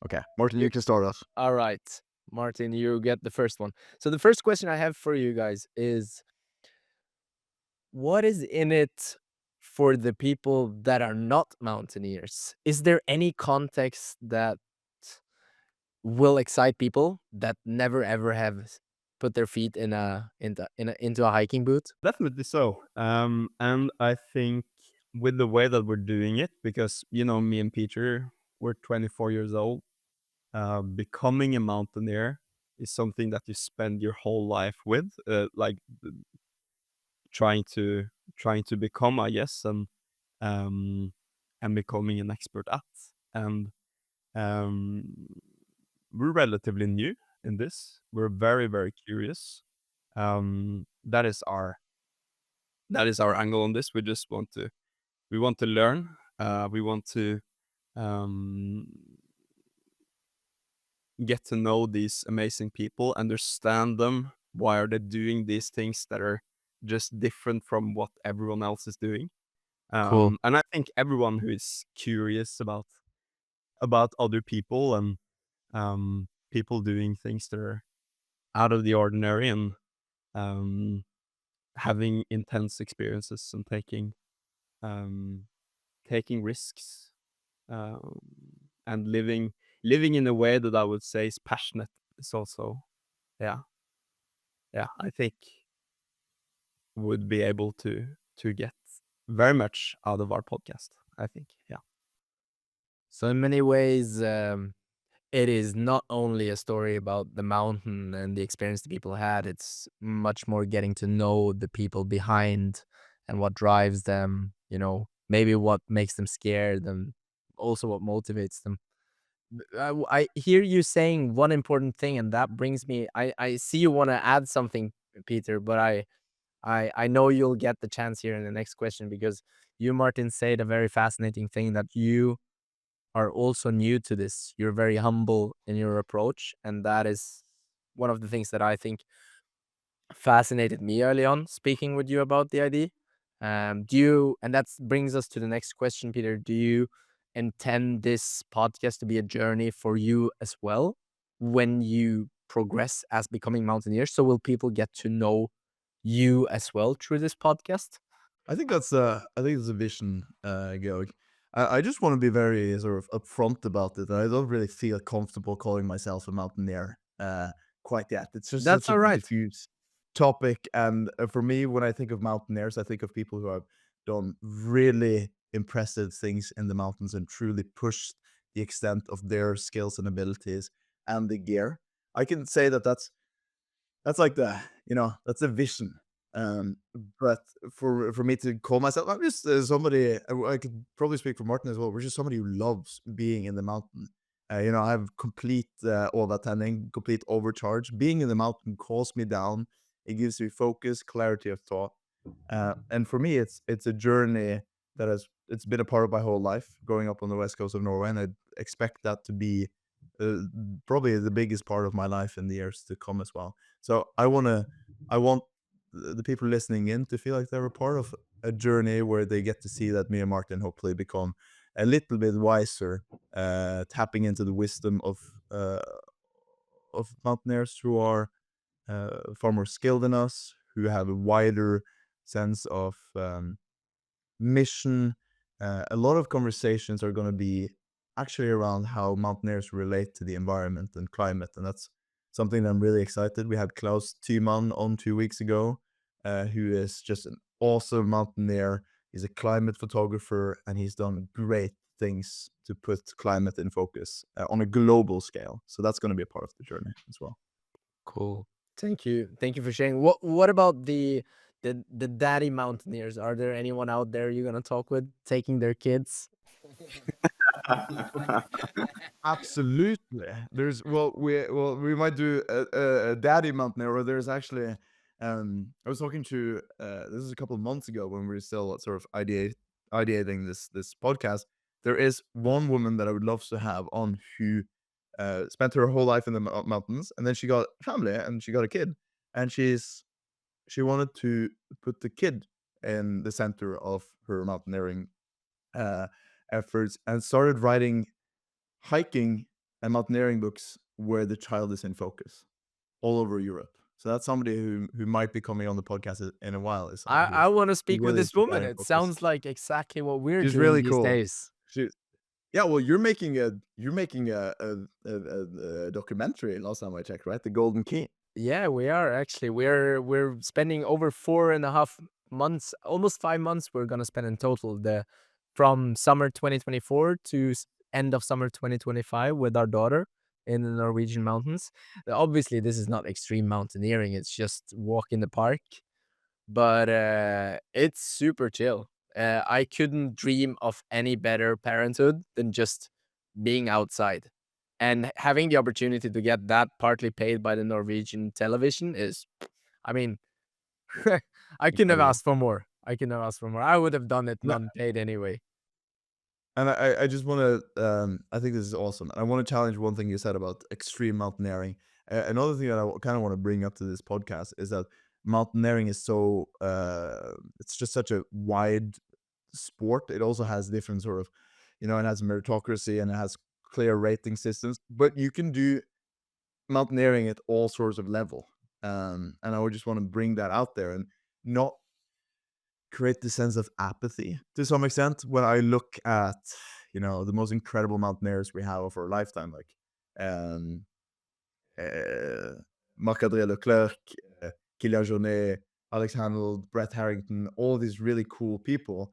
Okay, Martin, you can start us. All right, Martin, you get the first one. So the first question I have for you guys is, what is in it for the people that are not mountaineers? Is there any context that will excite people that never ever have put their feet into a hiking boot? Definitely so. And I think with the way that we're doing it, because me and Peter, we're 24 years old. Becoming a mountaineer is something that you spend your whole life with, like trying to trying to become, I guess, um, and becoming an expert at. And um, we're relatively new in this. We're very, very curious. That is our angle on this. We want to learn. We want to um, get to know these amazing people, understand them. Why are they doing these things that are just different from what everyone else is doing? Cool. And I think everyone who is curious about other people and people doing things that are out of the ordinary and um, having intense experiences and um, taking risks um, and living in a way that I would say is passionate is also, yeah, I think would be able to get very much out of our podcast. I think, yeah. So in many ways, it is not only a story about the mountain and the experience the people had. It's much more getting to know the people behind and what drives them. Maybe what makes them scared and also what motivates them. I hear you saying one important thing, and that brings me. I see you want to add something, Peter, but I know you'll get the chance here in the next question because you, Martin, said a very fascinating thing that you are also new to this. You're very humble in your approach, and that is one of the things that I think fascinated me early on speaking with you about the idea. And that brings us to the next question, Peter. Do you intend this podcast to be a journey for you as well when you progress as becoming mountaineers? So will people get to know you as well through this podcast? I think that's a vision, Georg. I just want to be very sort of upfront about it. I don't really feel comfortable calling myself a mountaineer quite yet. It's just That's such a all right. diffuse topic, and for me, when I think of mountaineers, I think of people who have done really impressive things in the mountains and truly pushed the extent of their skills and abilities and the gear. I can say that that's like that's the vision. Um, but for me to call myself, I'm just somebody. I could probably speak for Martin as well. We're just somebody who loves being in the mountain. I have complete overtending, complete overcharge. Being in the mountain calls me down. It gives me focus, clarity of thought, and for me, it's a journey that it's been a part of my whole life. Growing up on the west coast of Norway, and I expect that to be uh, probably the biggest part of my life in the years to come as well. So I want the people listening in to feel like they're a part of a journey where they get to see that me and Martin hopefully become a little bit wiser, tapping into the wisdom of mountaineers who are far more skilled than us, who have a wider sense of mission. A lot of conversations are going to be actually around how mountaineers relate to the environment and climate, and that's something that I'm really excited. We had Klaus Thymann on 2 weeks ago, who is just an awesome mountaineer. He's a climate photographer, and he's done great things to put climate in focus on a global scale. So that's going to be a part of the journey as well. Cool. Thank you. Thank you for sharing. What about the daddy mountaineers? Are there anyone out there you're gonna talk with taking their kids? Absolutely. We might do a daddy mountaineer, or there's actually I was talking to this is a couple of months ago when we were still sort of ideating this podcast. There is one woman that I would love to have on who spent her whole life in the mountains, and then she got family and she got a kid, and she wanted to put the kid in the center of her mountaineering uh, efforts and started writing hiking and mountaineering books where the child is in focus all over Europe. So that's somebody who might be coming on the podcast in a while. Is someone I want to who speak with really this put that woman. in It focus. sounds like exactly what we're She's doing really these cool. days. She, yeah, well, you're making a documentary last time I checked, right? The Golden Key. Yeah, we are actually. We're spending over 4.5 months, almost 5 months. We're gonna spend in total the from summer 2024 to end of summer 2025 with our daughter in the Norwegian mountains. Obviously, this is not extreme mountaineering. It's just walk in the park, but it's super chill. I couldn't dream of any better parenthood than just being outside. And having the opportunity to get that partly paid by the Norwegian television is, I mean, I couldn't have Incredible. asked for more. I couldn't have asked for more. I would have done it No, non-paid anyway. and I just want to I think this is awesome. I want to challenge one thing you said about extreme mountaineering. Another thing that I kind of want to bring up to this podcast is that mountaineering is so it's just such a wide sport. It also has different sort of, you know, it has meritocracy and it has clear rating systems, but you can do mountaineering at all sorts of level. And I would just want to bring that out there and not create the sense of apathy to some extent when I look at, you know, the most incredible mountaineers we have of our lifetime, like um, uh, Marc-André Leclerc, Kylian Jornet, Alex Honnold, Brett Harrington, all these really cool people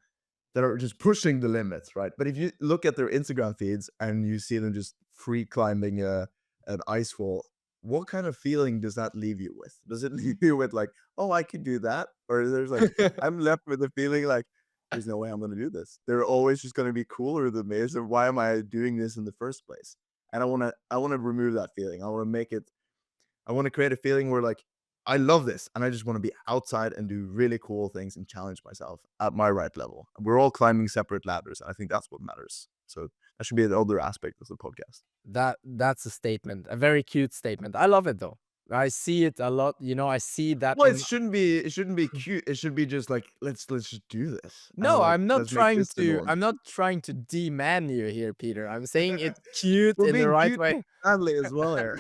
that are just pushing the limits, right? But if you look at their Instagram feeds and you see them just free climbing an ice wall, what kind of feeling does that leave you with? Does it leave you with like, oh, I could do that? Or there's like, I'm left with the feeling like, there's no way I'm going to do this. They're always just going to be cooler than me. So why am I doing this in the first place? And I want to remove that feeling. I want to make it, I want to create a feeling where like, I love this and I just want to be outside and do really cool things and challenge myself at my right level. We're all climbing separate ladders. And I think that's what matters. So that should be the other aspect of the podcast. That's a statement, a very cute statement. I love it though. I see it a lot. You know, I see that Well, in. it shouldn't be cute. It should be just like, let's just do this. And No, like, I'm not let's make trying this the to. norm. I'm not trying to demand you here, Peter. I'm saying it's cute We're in the being right cute way. family as well here.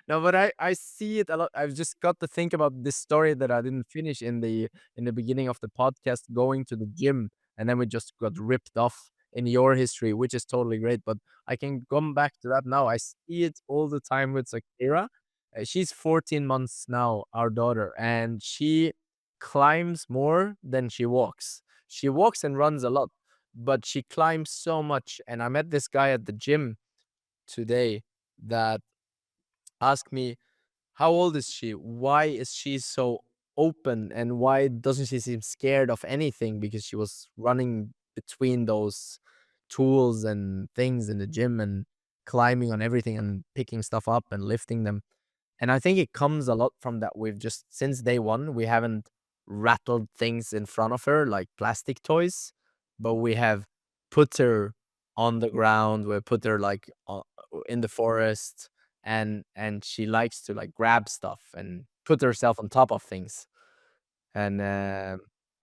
No, but I see it a lot. I've just got to think about this story that I didn't finish in the beginning of the podcast, going to the gym, and then we just got ripped off in your history, which is totally great. But I can come back to that now. I see it all the time with Sakira. She's 14 months now, our daughter, and she climbs more than she walks. She walks and runs a lot, but she climbs so much. And I met this guy at the gym today that asked me, how old is she? Why is she so open? And why doesn't she seem scared of anything? Because she was running between those tools and things in the gym and climbing on everything and picking stuff up and lifting them. And I think it comes a lot from that. We've just, since day one, we haven't rattled things in front of her like plastic toys, but we have put her on the ground. We put her like in the forest, and she likes to like grab stuff and put herself on top of things. And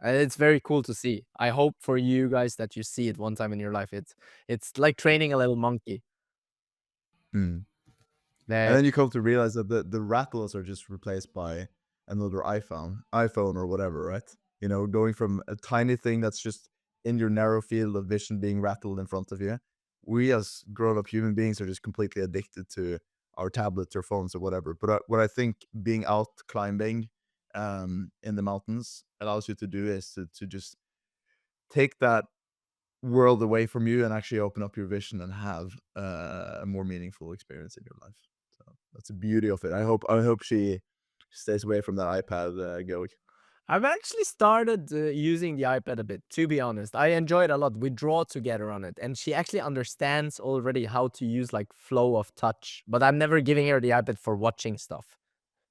it's very cool to see. I hope for you guys that you see it one time in your life. It's like training a little monkey. Hmm. And That then you come to realize that the rattles are just replaced by another iPhone or whatever, right? You know, going from a tiny thing that's just in your narrow field of vision being rattled in front of you. We as grown-up human beings are just completely addicted to our tablets or phones or whatever. But what I think being out climbing in the mountains allows you to do is to just take that world away from you and actually open up your vision and have a more meaningful experience in your life. So that's the beauty of it. I hope she stays away from that iPad, Georg. I've actually started using the iPad a bit, to be honest. I enjoy it a lot. We draw together on it, and she actually understands already how to use like flow of touch. But I'm never giving her the iPad for watching stuff,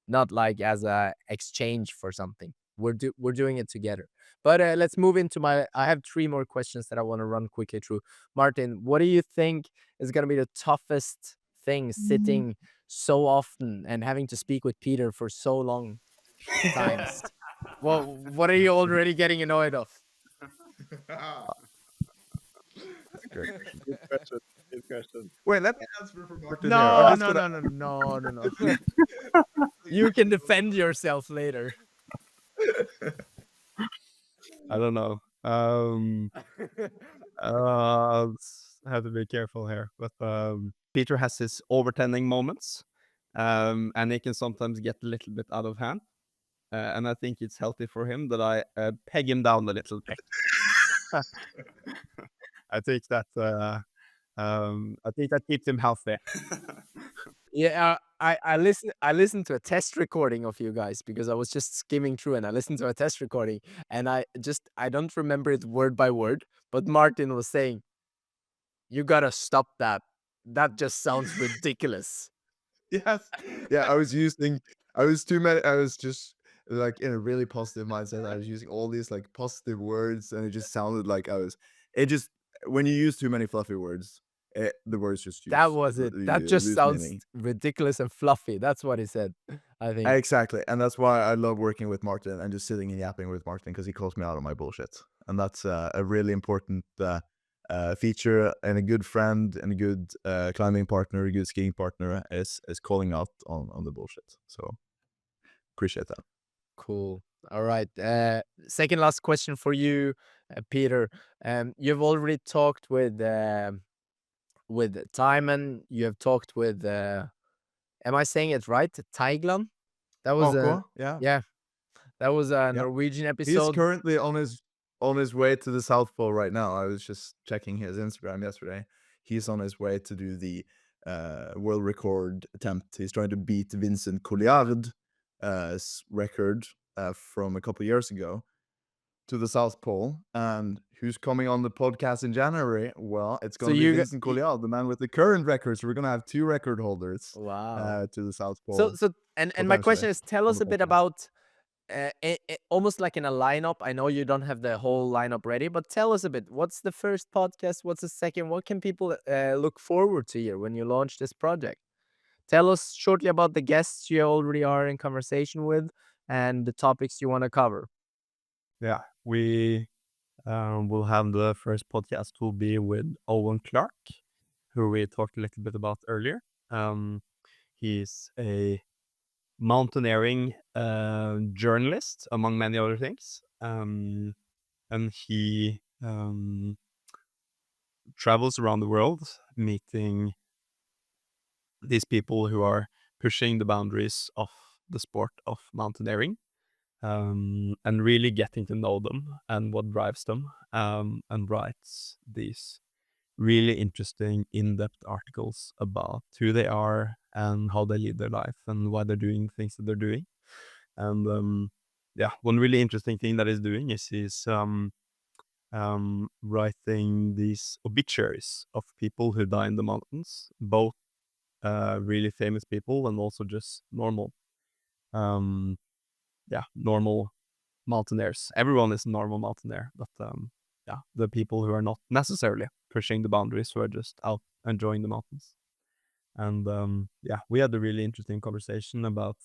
not like as a exchange for something. We're doing it together. But let's move into my. I have three more questions that I want to run quickly through. Martin, what do you think is going to be the toughest thing sitting so often and having to speak with Peter for so long times? Well, what are you already getting annoyed of? That's a great question. Good question. Good question. Wait, let me answer for Martin here. I'm No, just no, gonna. no, no, no, no, no. You can defend yourself later. I don't know. I have to be careful here, but Peter has his overtending moments, and it can sometimes get a little bit out of hand. And I think it's healthy for him that I peg him down a little bit. I think that keeps him healthy. Yeah, I listened to a test recording of you guys because I was just skimming through and I listened to a test recording and I don't remember it word by word, but Martin was saying, "You gotta stop that. That just sounds ridiculous." Yes. Yeah, I was using I was too many I was just like in a really positive mindset. I was using all these like positive words and it just sounded like I was it just when you use too many fluffy words, the words just That use was it. That you just lose sounds meaning. ridiculous and fluffy. That's what he said, I think. Exactly. And that's why I love working with Martin and just sitting and yapping with Martin because he calls me out on my bullshit. And that's a really important feature and a good friend and a good climbing partner, a good skiing partner is calling out on the bullshit. So appreciate that. Cool. All right. Second last question for you, Peter. You've already talked with Timon. You have talked with am I saying it right? Taiglan? That was Oh, a cool. Yeah. yeah, that was a Yep. Norwegian He's episode. currently on his way to the South Pole right now. I was just checking his Instagram yesterday. He's on his way to do the world record attempt. He's trying to beat Vincent Colliard's record from a couple years ago to the South Pole. And who's coming on the podcast in January? Well, it's So going to be you Vincent Colliard, the man with the current record. So we're going to have two record holders wow. to the South So Pole and my potentially question is, tell on us the a bit podcast. about almost like in a lineup. I know you don't have the whole lineup ready, but tell us a bit. What's the first podcast? What's the second? What can people look forward to here when you launch this project? Tell us shortly about the guests you already are in conversation with and the topics you want to cover. Yeah, we will have the first podcast will be with Owen Clark, who we talked a little bit about earlier. He's a mountaineering journalist, among many other things. And he travels around the world meeting these people who are pushing the boundaries of the sport of mountaineering, and really getting to know them and what drives them, and writes these really interesting, in-depth articles about who they are and how they live their life and why they're doing things that they're doing. And yeah, one really interesting thing that he's doing is he's writing these obituaries of people who die in the mountains, both really famous people and also just normal, um, yeah, normal mountaineers. Everyone is a normal mountaineer, but yeah, the people who are not necessarily pushing the boundaries, who are just out enjoying the mountains. And yeah, we had a really interesting conversation about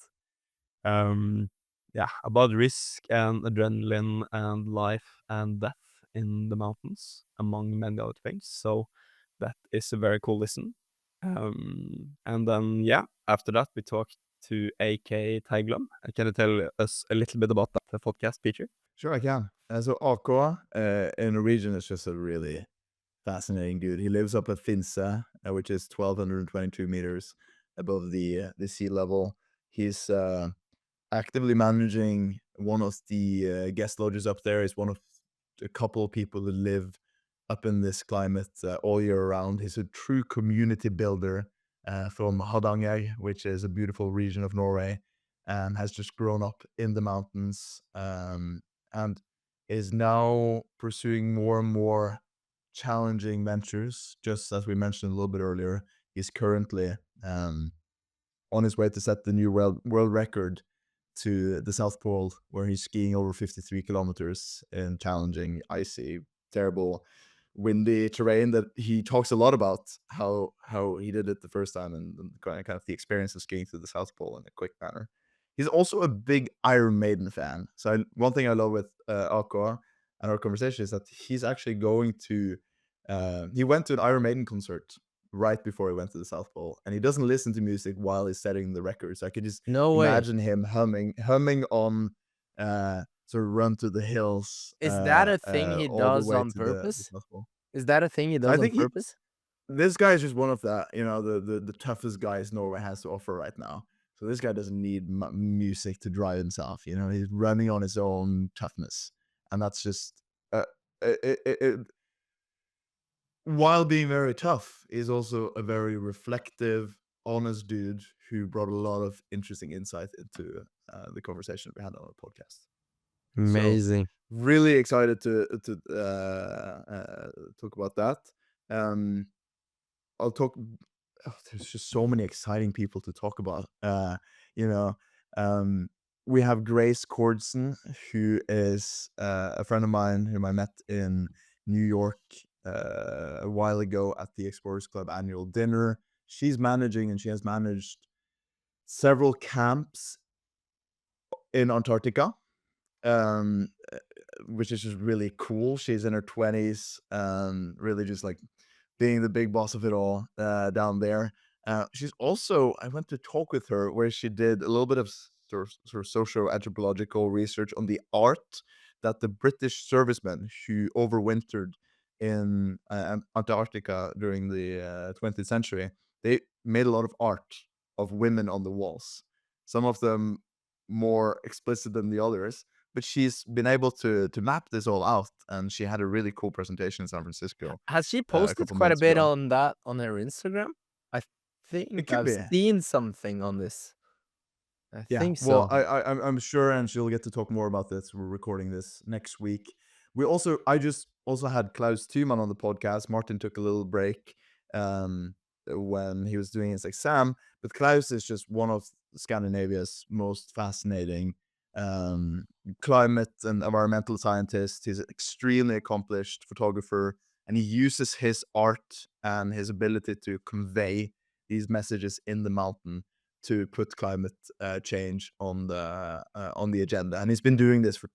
yeah, about risk and adrenaline and life and death in the mountains, among many other things. So that is a very cool listen. And then yeah, after that we talked to AK Teiglam. Can you tell us a little bit about that podcast, Peter? Sure, I can. So AK in Norwegian is just a really fascinating dude. He lives up at Finse, which is 1,222 meters above the sea level. He's actively managing one of the guest lodges up there. He's one of a couple of people who live up in this climate all year round. He's a true community builder from Hardanger, which is a beautiful region of Norway, and has just grown up in the mountains, and is now pursuing more and more challenging ventures. Just as we mentioned a little bit earlier, he's currently on his way to set the new world record to the South Pole, where he's skiing over 53 kilometers in challenging, icy, terrible, windy terrain that he talks a lot about how he did it the first time and kind of the experience of skiing through the South Pole in a quick manner. He's also a big Iron Maiden fan. So one thing I love with Aqua and our conversation is that he's actually going to he went to an Iron Maiden concert right before he went to the South Pole, and he doesn't listen to music while he's setting the record. So I could just No way. imagine him humming on sort of Run to the Hills Is that a thing he all the does way on to the purpose? South Pole. Is that a thing he I does on think he purpose? this guy is just one of the toughest guys Norway has to offer right now. So this guy doesn't need music to drive himself. He's running on his own toughness, and that's just while being very tough, is also a very reflective, honest dude who brought a lot of interesting insight into the conversation we had on our podcast. Amazing. Really excited to talk about that. I'll talk. There's just so many exciting people to talk about. We have Grace Cordson, who is a friend of mine whom I met in New York a while ago at the Explorers Club annual dinner. She's managing, and she has managed several camps in Antarctica, which is just really cool. She's in her 20s, really just like being the big boss of it all down there. She's also, I went to talk with her where she did a little bit of sort of socio-anthropological research on the art that the British servicemen who overwintered in Antarctica during the 20th century, they made a lot of art of women on the walls. Some of them more explicit than the others, but she's been able to map this all out, and she had a really cool presentation in San Francisco. Has she a posted couple quite a months bit ago. on that on her Instagram? I think could I've be. seen something on this. I think Well, so. I'm sure, and she'll get to talk more about this. We're recording this next week. I just also had Klaus Thumann on the podcast. Martin took a little break when he was doing his exam, but Klaus is just one of Scandinavia's most fascinating climate and environmental scientists. He's an extremely accomplished photographer, and he uses his art and his ability to convey these messages in the mountain to put climate change on the agenda. And he's been doing this for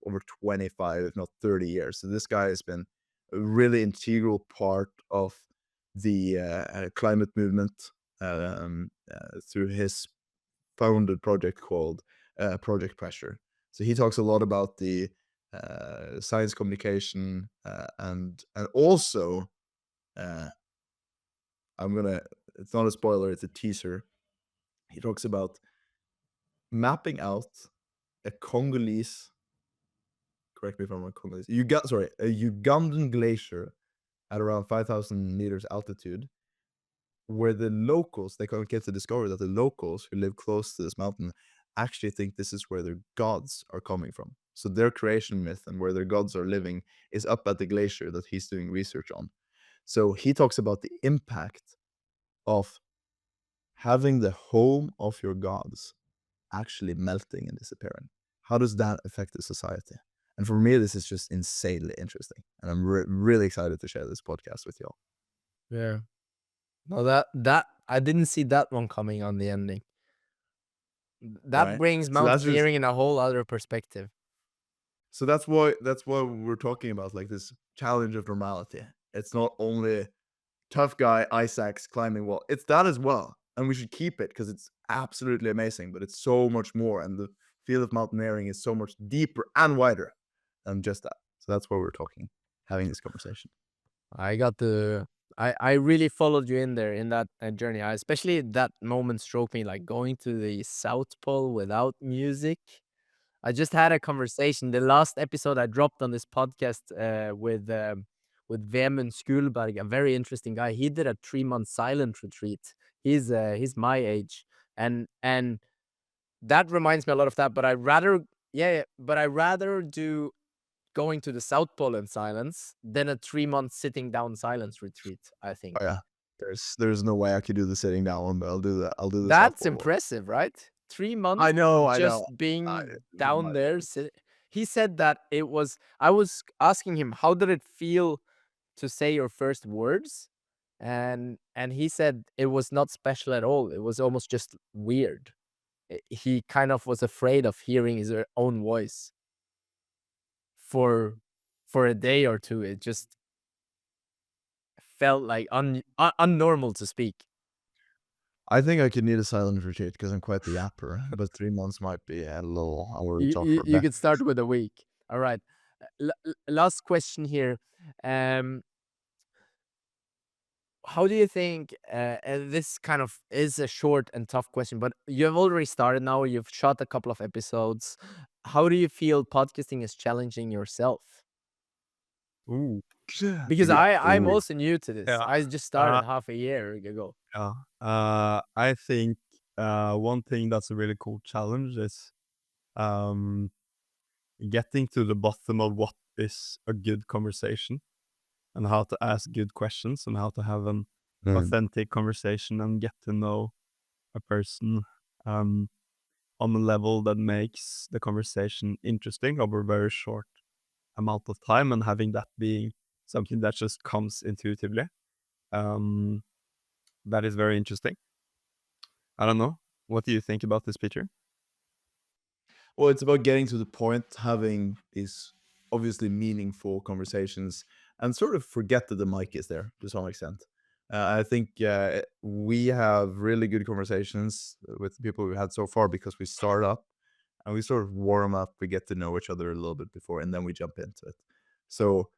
over 25, if not 30 years. So this guy has been a really integral part of the climate movement through his founded project called Project Pressure. So he talks a lot about the science communication and also it's not a spoiler, it's a teaser. He talks about mapping out a Congolese, correct me if I'm wrong, Congolese, a Ugandan glacier at around 5,000 meters altitude, where the locals, they get to discover that the locals who live close to this mountain actually think this is where their gods are coming from. So their creation myth and where their gods are living is up at the glacier that he's doing research on. So he talks about the impact of having the home of your gods actually melting and disappearing. How does that affect the society? And for me, this is just insanely interesting, and I'm really excited to share this podcast with y'all. Yeah. No, that I didn't see that one coming on the ending. That Right? brings So that's just mountaineering in a whole other perspective. so that's why we're talking about like this challenge of normality. It's not only tough guy ice axe climbing wall. It's that as well, and we should keep it because it's absolutely amazing. But it's so much more, and the field of mountaineering is so much deeper and wider than just that. So that's why we're having this conversation. I really followed you in there in that journey. Especially that moment struck me, like going to the South Pole without music. I just had a conversation. The last episode I dropped on this podcast with Vemund Skulberg, a very interesting guy. He did a 3-month silent retreat. He's my age, and that reminds me a lot of that. But I rather do going to the South Pole in silence than a 3-month sitting down silence retreat, I think. Oh yeah, there's no way I could do the sitting down one, but I'll do that. I'll do the That's South Pole one. impressive, right? 3 months I know. just being down there. He said that it was, I was asking him, how did it feel to say your first words? And he said it was not special at all. It was almost just weird. He kind of was afraid of hearing his own voice for a day or two. It just felt like unnormal to speak. I think I could need a silent retreat because I'm quite the yapper, but 3 months might be a little tougher. You could start with a week. All right. Last question here. how do you think, and this kind of is a short and tough question, but you have already started now, you've shot a couple of episodes. How do you feel podcasting is challenging yourself? Ooh, Because Yeah. I'm Ooh. also new to this. yeah. I just Uh, started half a year ago. yeah. I think one thing that's a really cool challenge is um, getting to the bottom of what is a good conversation and how to ask good questions and how to have an Mm. authentic conversation and get to know a person um, on a level that makes the conversation interesting over a very short amount of time, and having that being something that just comes intuitively. Um, that is very interesting. I don't know. What do you think about this, Peter? Well, it's about getting to the point, having these obviously meaningful conversations, and sort of forget that the mic is there to some extent. I think we have really good conversations with the people we've had so far because we start up and we sort of warm up, we get to know each other a little bit before, and then we jump into it. So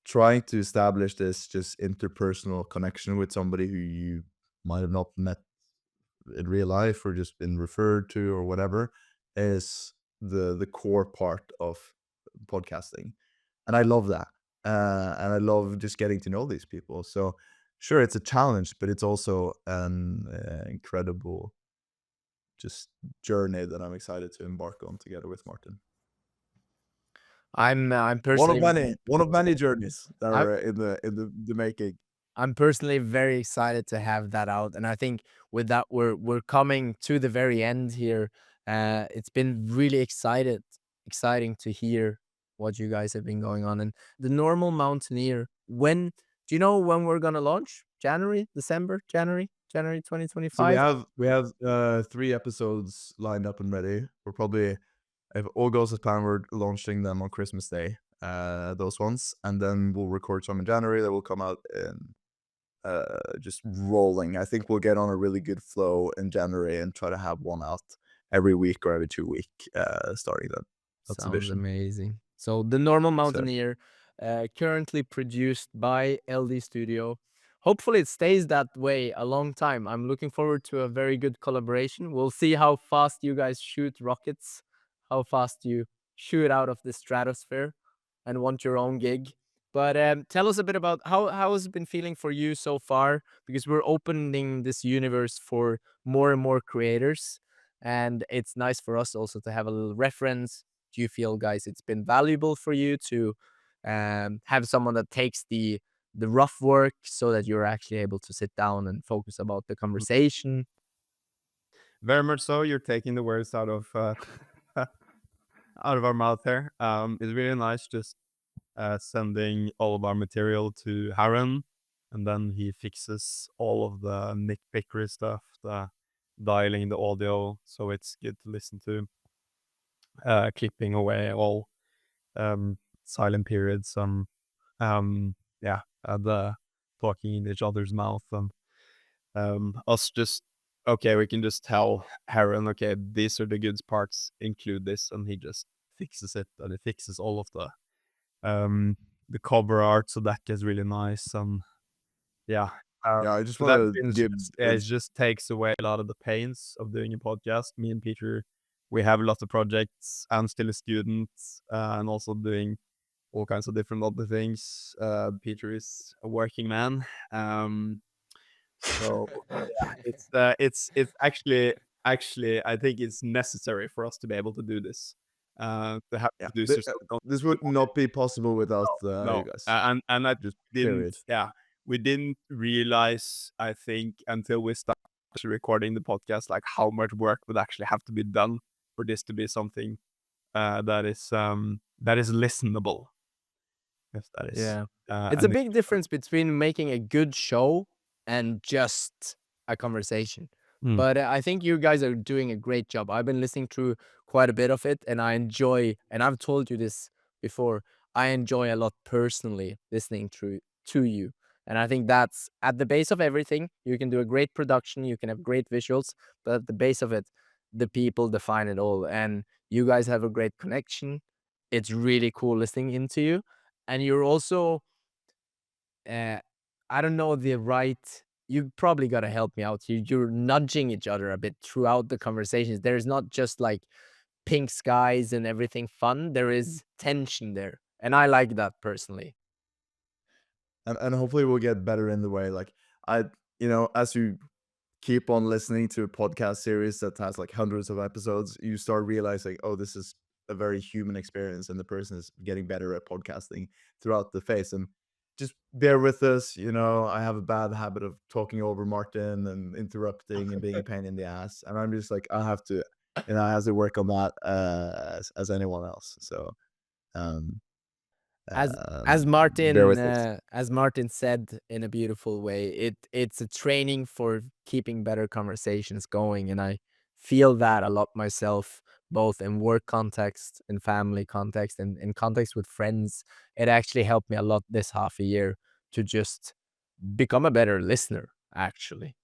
trying to establish this just interpersonal connection with somebody who you might have not met in real life or just been referred to or whatever is the core part of podcasting, and I love that. And I love just getting to know these people. So sure, it's a challenge, but it's also an incredible just journey that I'm excited to embark on together with Martin. I'm personally One of many journeys that I, are in the making. I'm personally very excited to have that out, and I think with that we're coming to the very end here. It's been really exciting to hear what you guys have been going on. And the Normal Mountaineer. When do you know when we're gonna launch? January, December, January So 2025. we have 3 episodes lined up and ready. We're probably, if all goes as planned, we're launching them on Christmas Day. Those ones, and then we'll record some in January that will come out in just rolling. I think we'll get on a really good flow in January and try to have one out every week or every 2 week, starting then. That's the Sounds vision. amazing. So the Normal So Mountaineer, currently produced by LD Studio. Hopefully it stays that way a long time. I'm looking forward to a very good collaboration. We'll see how fast you guys shoot rockets, how fast you shoot out of the stratosphere and want your own gig. But tell us a bit about how has it been feeling for you so far? Because we're opening this universe for more and more creators, and it's nice for us also to have a little reference. Do you feel, guys, it's been valuable for you to have someone that takes the rough work so that you're actually able to sit down and focus about the Mm. conversation? Very much so. You're taking the words out of out of our mouth here. It's really nice just sending all of our material to Harren, and then he fixes all of the nitpickery stuff, the dialing the audio, so it's good to listen to, clipping away all silent periods, yeah, the talking in each other's mouth, and us just okay, we can just tell Harren, okay, these are the good parts, include this, and he just fixes it, and he fixes all of the cover art, so that gets really nice. Yeah, yeah, I just so that want to means give just, yeah, it just takes away a lot of the pains of doing a podcast. Me and Peter, we have a lot of projects. I'm still a student, and also doing all kinds of different other things. Peter is a working man. So yeah, it's actually I think it's necessary for us to be able to do this. To have yeah. producers that don't This would not be possible without you no, guys. and I Just didn't, period. yeah, we didn't realize, I think, until we started recording the podcast, like how much work would actually have to be done for this to be something that is listenable, if that is, Yeah. It's a and big difference between making a good show and just a conversation. mm, But I think you guys are doing a great job. I've been listening through quite a bit of it, and I enjoy, and I've told you this before, I enjoy a lot personally listening to you. And I think that's at the base of everything. You can do a great production, you can have great visuals, but at the base of it, the people define it all. And you guys have a great connection. It's really cool listening into you, and you're also uh, I don't know the right. You probably got to help me out here. You're nudging each other a bit throughout the conversations. There's not just like pink skies and everything fun. There is tension there, and I like that personally. And hopefully we'll get better in the way. Like as you keep on listening to a podcast series that has like hundreds of episodes, you start realizing, oh, this is a very human experience, and the person is getting better at podcasting throughout the phase. And just bear with us. I have a bad habit of talking over Martin and interrupting and being a pain in the ass, and I'm just like, I have to work on that as anyone else. So um As bear with us. As Martin said in a beautiful way, it's a training for keeping better conversations going, and I feel that a lot myself, both in work context, in family context, and in context with friends. It actually helped me a lot this half a year to just become a better listener, actually.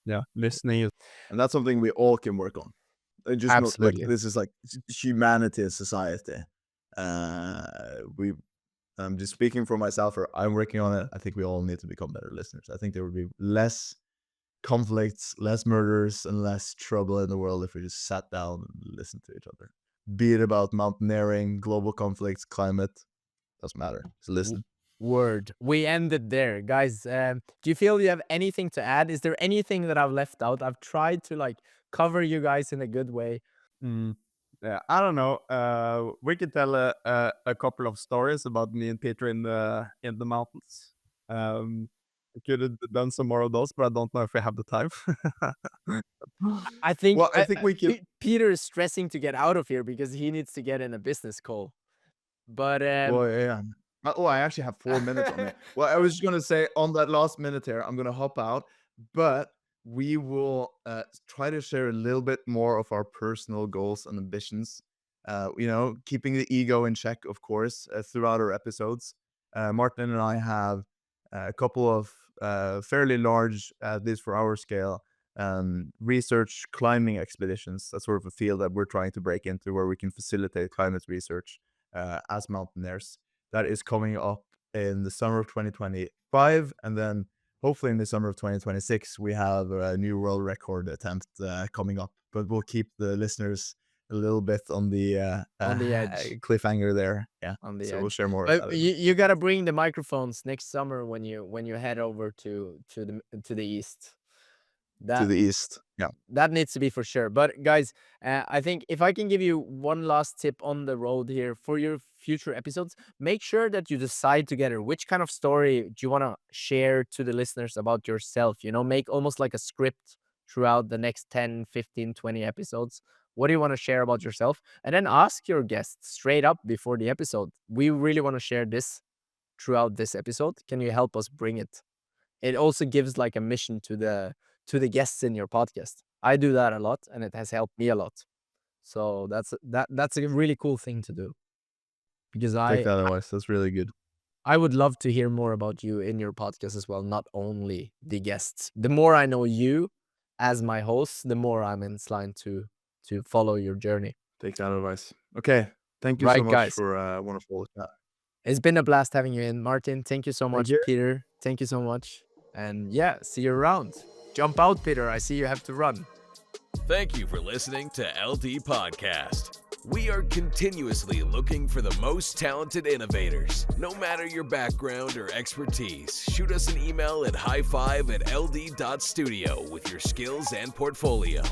Yeah, listening is And that's something we all can work on. Just not like Absolutely. this is like humanity as society. We I'm just speaking for myself, or I'm working on it. I think we all need to become better listeners. I think there would be less conflicts, less murders, and less trouble in the world if we just sat down and listened to each other. Be it about mountaineering, global conflicts, climate, doesn't matter. Just listen. Word. We ended there, guys. Do you feel you have anything to add? Is there anything that I've left out? I've tried to like cover you guys in a good way. yeah, I don't know. We could tell a couple of stories about me and Peter in the mountains. We could have done some more of those, but I don't know if we have the time. I think Well, I think we can. Peter is stressing to get out of here because he needs to get in a business call. But Well, yeah. Oh, I actually have 4 minutes on it. Well, I was just gonna say on that last minute here, I'm gonna hop out, but we will try to share a little bit more of our personal goals and ambitions. Keeping the ego in check, of course, throughout our episodes. Martin and I have a couple of fairly large, at least for our scale, research climbing expeditions. That's sort of a field that we're trying to break into, where we can facilitate climate research as mountaineers. That is coming up in the summer of 2025, and then hopefully in the summer of 2026 we have a new world record attempt coming up. But we'll keep the listeners a little bit on the edge. cliffhanger there. Yeah, on the so edge. we'll share more But about it. you gotta bring the microphones next summer when you head over to the east. To the east. Yeah. That needs to be for sure. But guys, I think if I can give you one last tip on the road here for your future episodes, make sure that you decide together which kind of story do you want to share to the listeners about yourself. Make almost like a script throughout the next 10, 15, 20 episodes. What do you want to share about yourself? And then ask your guests straight up before the episode. We really want to share this throughout this episode. Can you help us bring it? It also gives like a mission to the guests in your podcast. I do that a lot, and it has helped me a lot. So that's a really cool thing to do, because Take that advice. That's really good. I would love to hear more about you in your podcast as well, not only the guests. The more I know you as my host, the more I'm inclined to follow your journey. Take that advice. Okay. Thank you Right, so much guys. for a wonderful chat. It's been a blast having you in, Martin. Thank you so much, you. Peter. Thank you so much. And yeah, see you around. Jump out, Peter. I see you have to run. Thank you for listening to LD Podcast. We are continuously looking for the most talented innovators. No matter your background or expertise, shoot us an email at highfive@ld.studio with your skills and portfolio.